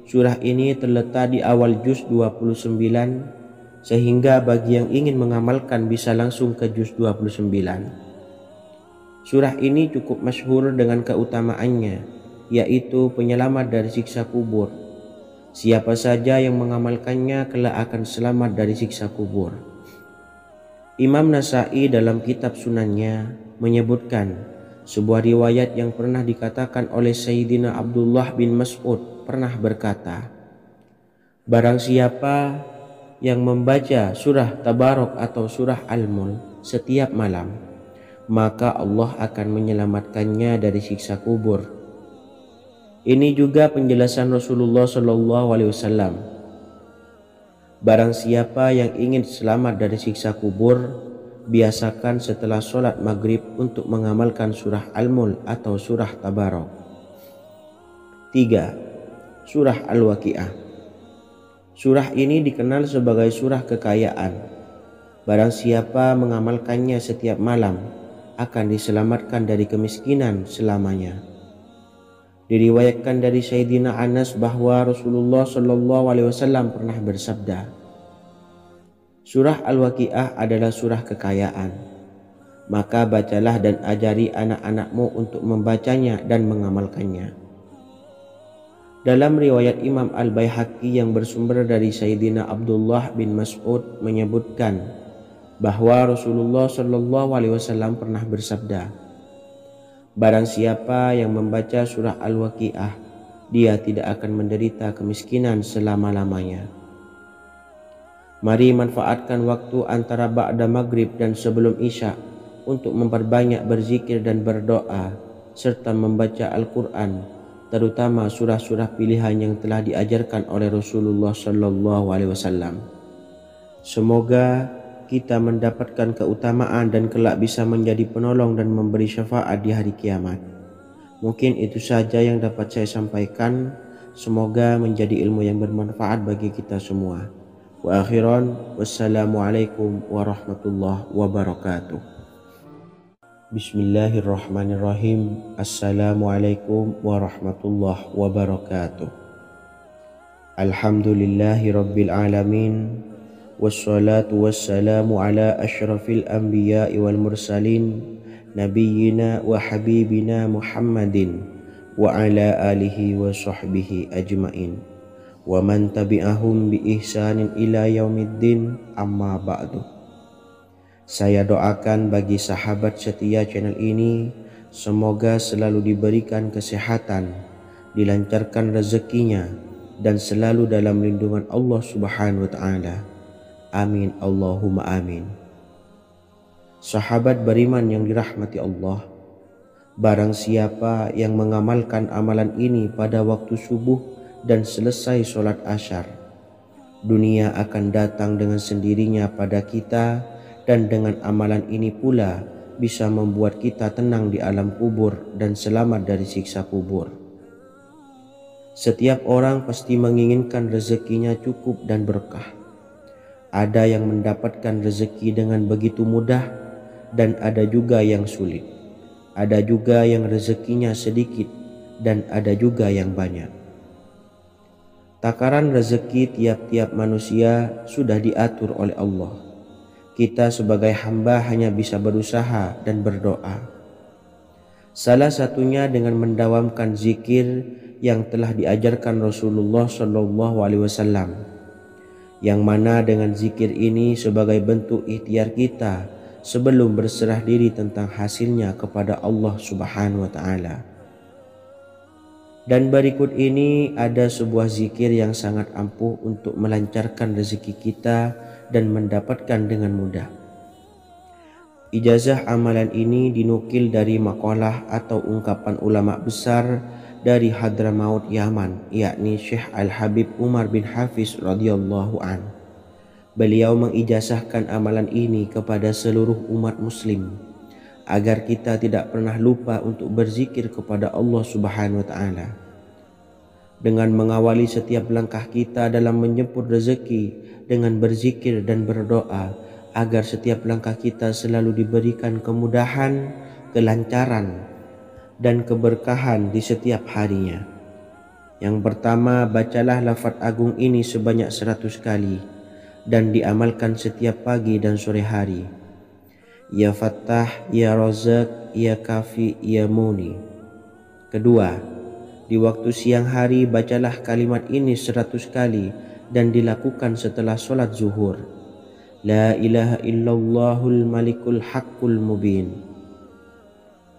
Surah ini terletak di awal juz 29, sehingga bagi yang ingin mengamalkan bisa langsung ke juz 29. Surah ini cukup masyhur dengan keutamaannya, yaitu penyelamat dari siksa kubur. Siapa saja yang mengamalkannya kelak akan selamat dari siksa kubur. Imam Nasa'i dalam kitab Sunannya menyebutkan sebuah riwayat yang pernah dikatakan oleh Sayyidina Abdullah bin Mas'ud pernah berkata, barang siapa yang membaca surah Tabarok atau surah Al-Mulk setiap malam, maka Allah akan menyelamatkannya dari siksa kubur. Ini juga penjelasan Rasulullah Shallallahu Alaihi Wasallam. Barang siapa yang ingin selamat dari siksa kubur, biasakan setelah sholat maghrib untuk mengamalkan surah Al-Mulk atau surah Tabarok. 3. Surah Al-Waqiah. Surah ini dikenal sebagai surah kekayaan. Barang siapa mengamalkannya setiap malam akan diselamatkan dari kemiskinan selamanya. Diriwayatkan dari Sayyidina Anas bahwa Rasulullah Shallallahu Alaihi Wasallam pernah bersabda, surah Al-Waqiah adalah surah kekayaan. Maka bacalah dan ajari anak-anakmu untuk membacanya dan mengamalkannya. Dalam riwayat Imam Al-Baihaqi yang bersumber dari Sayyidina Abdullah bin Mas'ud menyebutkan bahwa Rasulullah Shallallahu Alaihi Wasallam pernah bersabda, barang siapa yang membaca surah Al-Waqiah, dia tidak akan menderita kemiskinan selama-lamanya. Mari manfaatkan waktu antara ba'da maghrib dan sebelum isya untuk memperbanyak berzikir dan berdoa serta membaca Al-Quran, terutama surah-surah pilihan yang telah diajarkan oleh Rasulullah Shallallahu Alaihi Wasallam. Semoga kita mendapatkan keutamaan dan kelak bisa menjadi penolong dan memberi syafaat di hari kiamat. Mungkin itu saja yang dapat saya sampaikan. Semoga menjadi ilmu yang bermanfaat bagi kita semua. Wa akhiran, wassalamualaikum warahmatullahi wabarakatuh. Bismillahirrahmanirrahim. Assalamualaikum warahmatullahi wabarakatuh. Alhamdulillahi rabbil alamin. Wassalatu wassalamu ala ashrafil anbiya'i wal mursalin, nabiyyina wa habibina Muhammadin wa ala alihi wa sahbihi ajmain, wa man tabi'ahum bi ihsanin ila yaumiddin, amma ba'du. Saya doakan bagi sahabat setia channel ini, semoga selalu diberikan kesehatan, dilancarkan rezekinya, dan selalu dalam lindungan Allah Subhanahu wa Ta'ala. Amin Allahumma amin. Sahabat beriman yang dirahmati Allah, barang siapa yang mengamalkan amalan ini pada waktu subuh dan selesai sholat asyar, dunia akan datang dengan sendirinya pada kita, dan dengan amalan ini pula bisa membuat kita tenang di alam kubur dan selamat dari siksa kubur. Setiap orang pasti menginginkan rezekinya cukup dan berkah. Ada yang mendapatkan rezeki dengan begitu mudah dan ada juga yang sulit. Ada juga yang rezekinya sedikit dan ada juga yang banyak. Takaran rezeki tiap-tiap manusia sudah diatur oleh Allah. Kita sebagai hamba hanya bisa berusaha dan berdoa. Salah satunya dengan mendawamkan zikir yang telah diajarkan Rasulullah SAW, yang mana dengan zikir ini sebagai bentuk ikhtiar kita sebelum berserah diri tentang hasilnya kepada Allah Subhanahu wa Ta'ala. Dan berikut ini ada sebuah zikir yang sangat ampuh untuk melancarkan rezeki kita dan mendapatkan dengan mudah. Ijazah amalan ini dinukil dari makalah atau ungkapan ulama besar dari Hadramaut Yaman, yakni Syekh Al-Habib Umar bin Hafiz radhiyallahu an. Beliau mengijazahkan amalan ini kepada seluruh umat muslim agar kita tidak pernah lupa untuk berzikir kepada Allah Subhanahu wa Ta'ala. Dengan mengawali setiap langkah kita dalam menjemput rezeki dengan berzikir dan berdoa agar setiap langkah kita selalu diberikan kemudahan, kelancaran, dan keberkahan di setiap harinya. Yang pertama, bacalah lafaz agung ini sebanyak 100 kali dan diamalkan setiap pagi dan sore hari. Ya Fattah, Ya Razak, Ya Kafi, Ya Muni. Kedua, di waktu siang hari bacalah kalimat ini 100 kali dan dilakukan setelah sholat zuhur. La ilaha illallahul malikul haqqul mubin.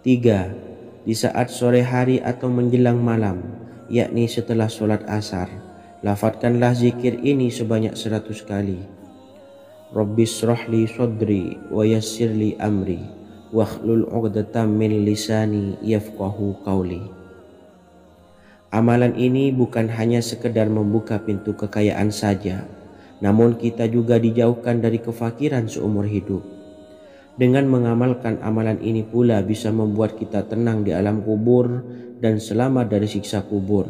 3. Di saat sore hari atau menjelang malam, yakni setelah sholat asar, lafadzkanlah zikir ini sebanyak 100 kali. Rabbishrahli sodri wa yassirli amri wakhlul 'uqdatam min lisani yafqahu qawli. Amalan ini bukan hanya sekedar membuka pintu kekayaan saja, namun kita juga dijauhkan dari kefakiran seumur hidup. Dengan mengamalkan amalan ini pula bisa membuat kita tenang di alam kubur dan selamat dari siksa kubur,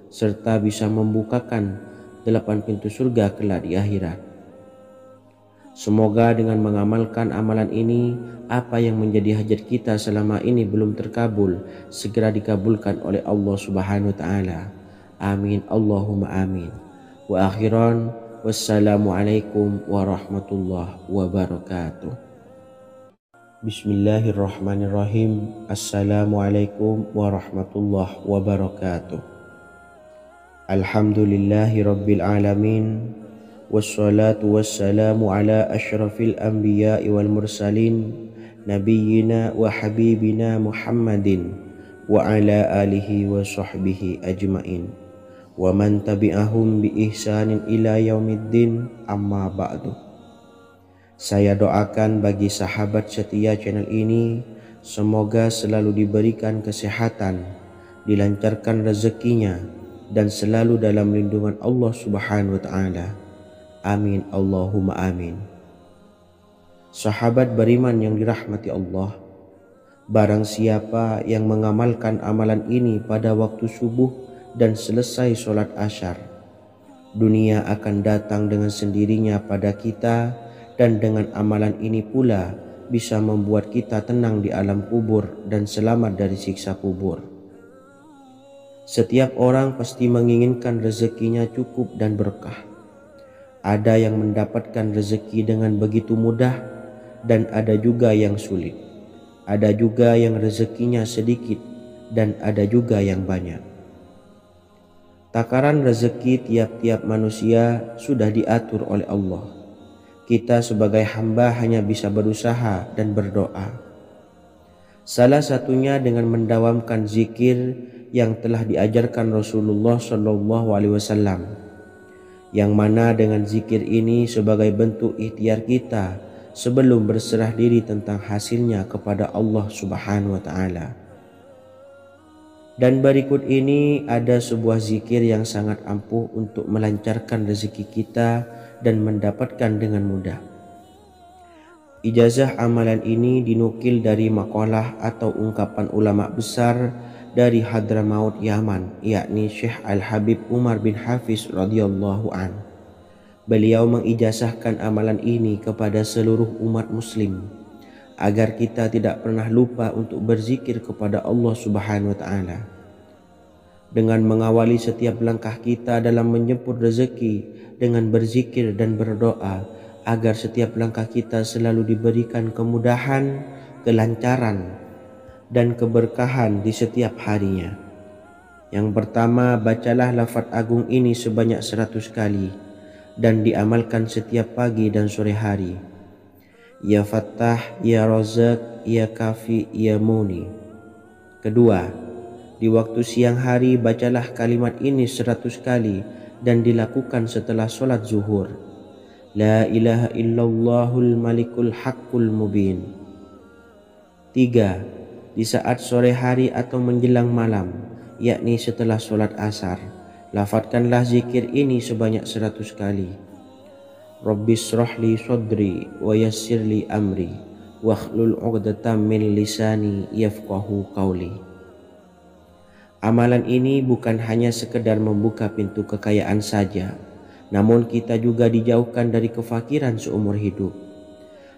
serta bisa membukakan 8 pintu surga kelak di akhirat. Semoga dengan mengamalkan amalan ini, apa yang menjadi hajat kita selama ini belum terkabul, segera dikabulkan oleh Allah Subhanahu wa Ta'ala. Amin, Allahumma amin. Wa akhiran, wassalamualaikum warahmatullahi wabarakatuh. Bismillahirrahmanirrahim. Assalamualaikum warahmatullahi wabarakatuh. Alhamdulillahi rabbil alamin. Wassalatu wassalamu ala ashrafil anbiya'i wal mursalin, nabiyyina wa habibina Muhammadin wa ala alihi wa sahbihi ajmain wa man tabi'ahum bi ihsanin ila yaumiddin, amma ba'du. Saya doakan bagi sahabat setia channel ini, semoga selalu diberikan kesehatan, dilancarkan rezekinya, dan selalu dalam lindungan Allah Subhanahu wa Ta'ala. Amin, Allahumma amin. Sahabat beriman yang dirahmati Allah, barang siapa yang mengamalkan amalan ini pada waktu subuh dan selesai sholat asyar, dunia akan datang dengan sendirinya pada kita, dan dengan amalan ini pula bisa membuat kita tenang di alam kubur dan selamat dari siksa kubur. Setiap orang pasti menginginkan rezekinya cukup dan berkah. Ada yang mendapatkan rezeki dengan begitu mudah dan ada juga yang sulit. Ada juga yang rezekinya sedikit dan ada juga yang banyak. Takaran rezeki tiap-tiap manusia sudah diatur oleh Allah. Kita sebagai hamba hanya bisa berusaha dan berdoa. Salah satunya dengan mendawamkan zikir yang telah diajarkan Rasulullah SAW, yang mana dengan zikir ini sebagai bentuk ikhtiar kita sebelum berserah diri tentang hasilnya kepada Allah Subhanahu wa Ta'ala. Dan berikut ini ada sebuah zikir yang sangat ampuh untuk melancarkan rezeki kita dan mendapatkan dengan mudah. Ijazah amalan ini dinukil dari makalah atau ungkapan ulama besar dari Hadramaut Yaman, yakni Syekh Al-Habib Umar bin Hafiz radhiyallahu an. Beliau mengijazahkan amalan ini kepada seluruh umat muslim agar kita tidak pernah lupa untuk berzikir kepada Allah Subhanahu wa taala. Dengan mengawali setiap langkah kita dalam menjemput rezeki dengan berzikir dan berdoa agar setiap langkah kita selalu diberikan kemudahan, kelancaran, dan keberkahan di setiap harinya. Yang pertama, bacalah lafaz agung ini sebanyak 100 kali dan diamalkan setiap pagi dan sore hari. Ya Fattah, Ya Razak, Ya Kafi, Ya Muni. Kedua, di waktu siang hari bacalah kalimat ini 100 kali dan dilakukan setelah sholat zuhur. La ilaha illallahul malikul haqqul mubin. 3. Di saat sore hari atau menjelang malam, yakni setelah sholat asar, lafadzkanlah zikir ini sebanyak 100 kali. Rabbishrahli sodri wa yassirli amri wakhlul 'uqdatam min lisani yafqahu qawli. Amalan ini bukan hanya sekedar membuka pintu kekayaan saja, namun kita juga dijauhkan dari kefakiran seumur hidup.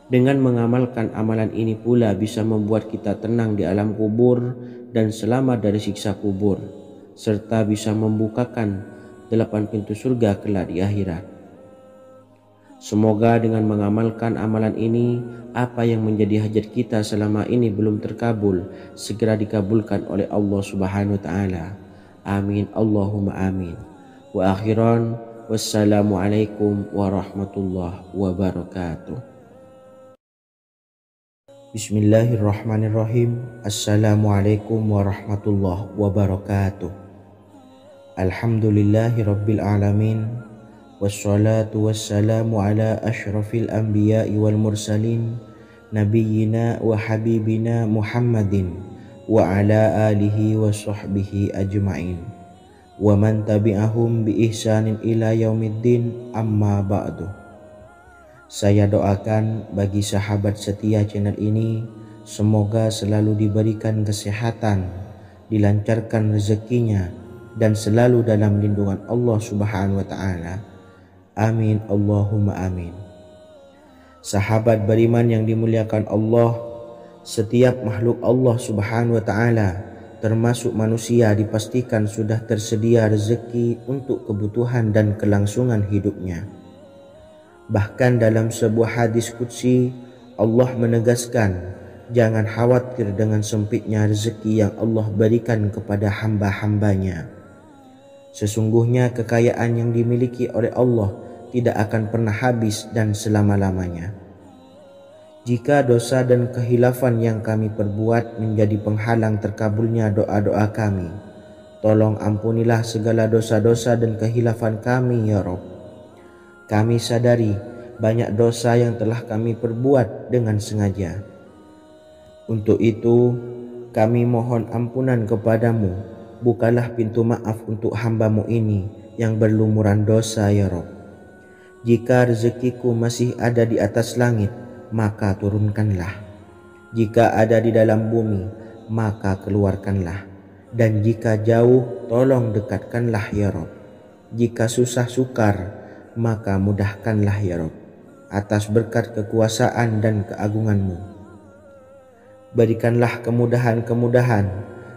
Dengan mengamalkan amalan ini pula bisa membuat kita tenang di alam kubur dan selamat dari siksa kubur, serta bisa membukakan 8 pintu surga kelak di akhirat. Semoga dengan mengamalkan amalan ini, apa yang menjadi hajat kita selama ini belum terkabul, segera dikabulkan oleh Allah Subhanahu wa taala. Amin Allahumma amin. Wa akhiran, wassalamualaikum warahmatullahi wabarakatuh. Bismillahirrahmanirrahim. Assalamualaikum warahmatullahi wabarakatuh. Alhamdulillahi rabbil alamin. Wassalatu wassalamu ala ashrafil anbiya'i wal mursalin nabiyyina wa habibina Muhammadin wa ala alihi wa sahbihi ajma'in wa man tabi'ahum bi ihsanin ila yaumiddin, amma ba'du. Saya doakan bagi sahabat setia channel ini, semoga selalu diberikan kesehatan, dilancarkan rezekinya, dan selalu dalam lindungan Allah Subhanahu wa ta'ala. Amin Allahumma amin. Sahabat beriman yang dimuliakan Allah, setiap makhluk Allah Subhanahu wa ta'ala termasuk manusia dipastikan sudah tersedia rezeki untuk kebutuhan dan kelangsungan hidupnya. Bahkan dalam sebuah hadis qudsi, Allah menegaskan, jangan khawatir dengan sempitnya rezeki yang Allah berikan kepada hamba-hambanya. Sesungguhnya kekayaan yang dimiliki oleh Allah tidak akan pernah habis dan selama-lamanya. Jika dosa dan kehilafan yang kami perbuat menjadi penghalang terkabulnya doa-doa kami, tolong ampunilah segala dosa-dosa dan kehilafan kami ya Rabb. Kami sadari banyak dosa yang telah kami perbuat dengan sengaja. Untuk itu kami mohon ampunan kepadamu. Bukalah pintu maaf untuk hamba-Mu ini yang berlumuran dosa ya Rabb. Jika rezekiku masih ada di atas langit, maka turunkanlah. Jika ada di dalam bumi, maka keluarkanlah. Dan jika jauh, tolong dekatkanlah ya Rabb. Jika susah sukar, maka mudahkanlah ya Rabb, atas berkat kekuasaan dan keagungan-Mu. Berikanlah kemudahan-kemudahan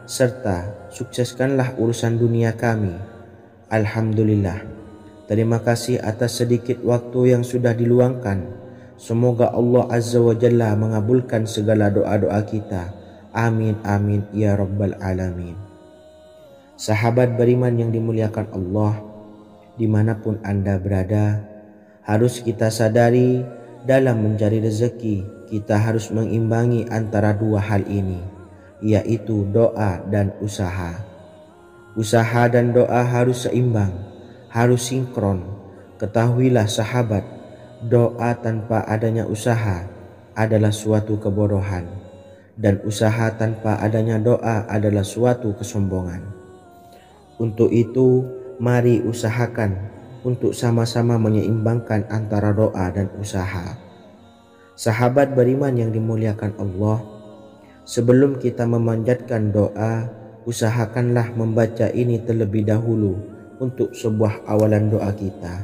serta sukseskanlah urusan dunia kami. Alhamdulillah. Terima kasih atas sedikit waktu yang sudah diluangkan. Semoga Allah Azza wa Jalla mengabulkan segala doa-doa kita. Amin amin ya rabbal alamin. Sahabat beriman yang dimuliakan Allah, dimanapun Anda berada, harus kita sadari dalam mencari rezeki kita harus mengimbangi antara dua hal ini, yaitu doa dan usaha. Usaha dan doa harus seimbang, harus sinkron. Ketahuilah sahabat, doa tanpa adanya usaha adalah suatu kebodohan, dan usaha tanpa adanya doa adalah suatu kesombongan. Untuk itu, mari usahakan untuk sama-sama menyeimbangkan antara doa dan usaha. Sahabat beriman yang dimuliakan Allah, sebelum kita memanjatkan doa, usahakanlah membaca ini terlebih dahulu untuk sebuah awalan doa kita.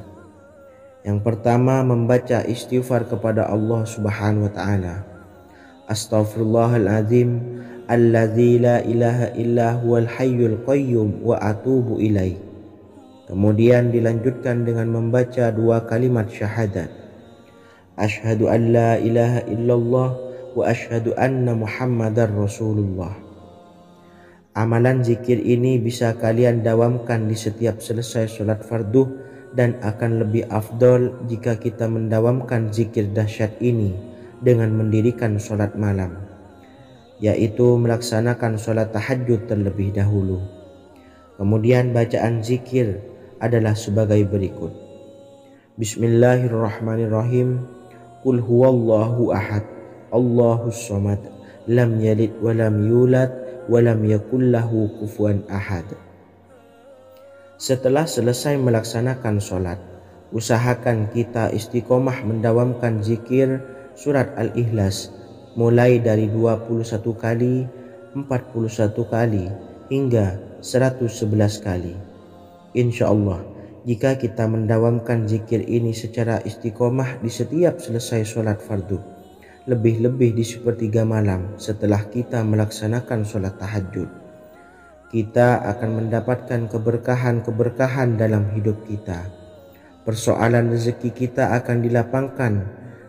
Yang pertama, membaca istighfar kepada Allah Subhanahu wa taala. Astaghfirullahaladzim alladzi la ilaha illa huwal hayyul qayyum wa atubu ilaih. Kemudian dilanjutkan dengan membaca 2 kalimat syahadat. Asyhadu an la ilaha illallah wa asyhadu anna Muhammadar Rasulullah. Amalan zikir ini bisa kalian dawamkan di setiap selesai sholat fardu dan akan lebih afdol jika kita mendawamkan zikir dahsyat ini dengan mendirikan sholat malam, yaitu melaksanakan sholat tahajud terlebih dahulu. Kemudian bacaan zikir adalah sebagai berikut. Bismillahirrahmanirrahim. Qul huwallahu ahad, Allahus samad, lam yalid wa lam yulad wa lam yakul lahu kufuwan ahad. Setelah selesai melaksanakan sholat, usahakan kita istiqomah mendawamkan zikir surat Al-Ikhlas mulai dari 21 kali, 41 kali, hingga 111 kali. Insya Allah, jika kita mendawamkan zikir ini secara istiqomah di setiap selesai sholat fardu, lebih-lebih di sepertiga malam setelah kita melaksanakan sholat tahajud, kita akan mendapatkan keberkahan-keberkahan dalam hidup kita. Persoalan rezeki kita akan dilapangkan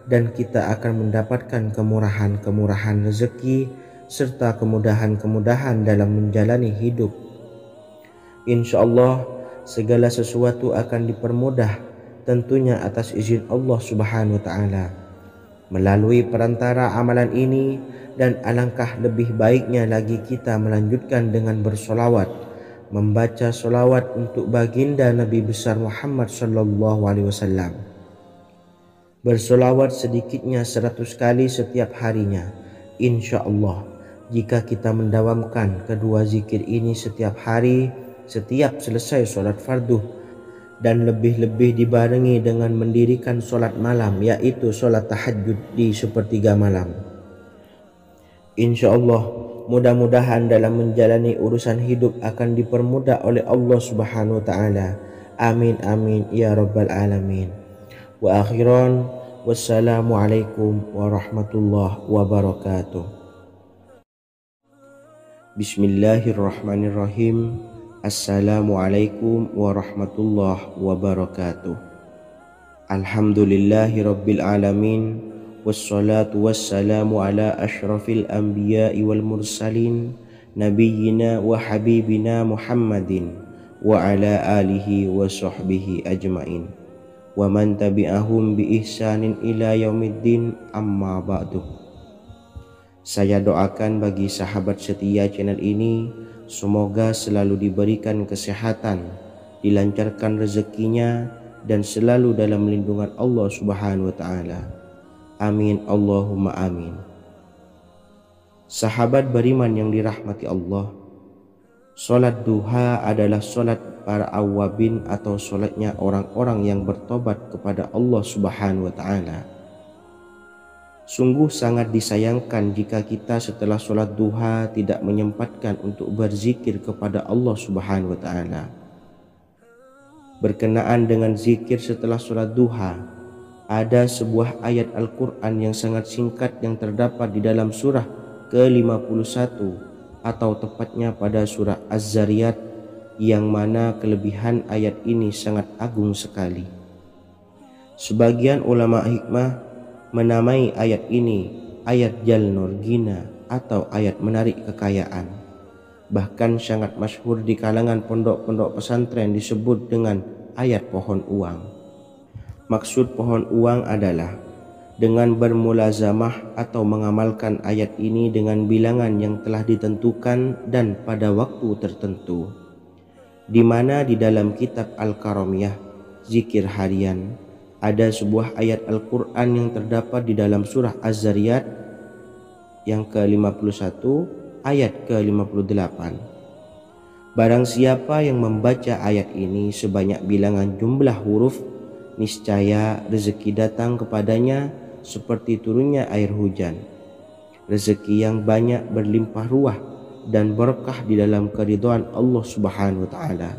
dan kita akan mendapatkan kemurahan-kemurahan rezeki serta kemudahan-kemudahan dalam menjalani hidup. Insya Allah segala sesuatu akan dipermudah, tentunya atas izin Allah Subhanahu wa taala melalui perantara amalan ini. Dan alangkah lebih baiknya lagi kita melanjutkan dengan bersolawat, membaca solawat untuk baginda Nabi besar Muhammad sallallahu alaihi wasallam. Bersolawat sedikitnya 100 kali setiap harinya. Insya Allah, jika kita mendawamkan kedua zikir ini setiap hari, setiap selesai sholat fardu, dan lebih-lebih dibarengi dengan mendirikan sholat malam, yaitu sholat tahajud di sepertiga malam, insya Allah mudah-mudahan dalam menjalani urusan hidup akan dipermudah oleh Allah Subhanahu wa taala. Amin amin ya rabbal alamin. Wa akhiran, wassalamualaikum warahmatullahi wabarakatuh. Bismillahirrahmanirrahim. Assalamualaikum warahmatullahi wabarakatuh. Alhamdulillahi rabbil alamin. Wassalatu wassalamu ala ashrafil anbiya'i wal mursalin nabiyyina wa habibina Muhammadin wa ala alihi wa sahbihi ajmain wa man tabi'ahum bi ihsanin ila yaumiddin, amma ba'du. Saya doakan bagi sahabat setia channel ini, semoga selalu diberikan kesehatan, dilancarkan rezekinya, dan selalu dalam lindungan Allah Subhanahu wa taala. Amin Allahumma amin. Sahabat beriman yang dirahmati Allah, sholat duha adalah sholat para awabin atau sholatnya orang-orang yang bertobat kepada Allah Subhanahu wa ta'ala. Sungguh sangat disayangkan jika kita setelah sholat duha tidak menyempatkan untuk berzikir kepada Allah Subhanahu wa ta'ala. Berkenaan dengan zikir setelah sholat duha, ada sebuah ayat Al-Quran yang sangat singkat yang terdapat di dalam surah ke-51 atau tepatnya pada surah Az-Zariyat, yang mana kelebihan ayat ini sangat agung sekali. Sebagian ulama hikmah menamai ayat ini ayat Jalnur Gina atau ayat menarik kekayaan. Bahkan sangat masyhur di kalangan pondok-pondok pesantren disebut dengan ayat pohon uang. Maksud pohon uang adalah dengan bermulazamah atau mengamalkan ayat ini dengan bilangan yang telah ditentukan dan pada waktu tertentu, di mana di dalam kitab Al-Karamiyah zikir harian ada sebuah ayat Al-Quran yang terdapat di dalam surah Az-Zariyat yang ke-51 ayat ke-58. Barang siapa yang membaca ayat ini sebanyak bilangan jumlah huruf, niscaya rezeki datang kepadanya seperti turunnya air hujan. Rezeki yang banyak berlimpah ruah dan berkah di dalam keridhaan Allah Subhanahu wa taala.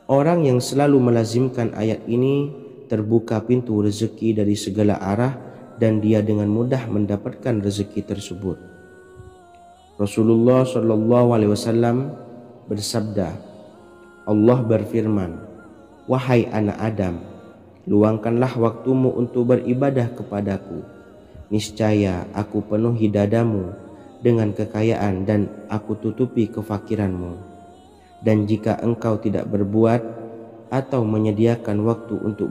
Orang yang selalu melazimkan ayat ini terbuka pintu rezeki dari segala arah dan dia dengan mudah mendapatkan rezeki tersebut. Rasulullah Shallallahu Alaihi Wasallam bersabda, Allah berfirman, "Wahai anak Adam, luangkanlah waktumu untuk beribadah kepadaku. Niscaya aku penuhi dadamu dengan kekayaan dan aku tutupi kefakiranmu. Dan jika engkau tidak berbuat atau menyediakan waktu untuk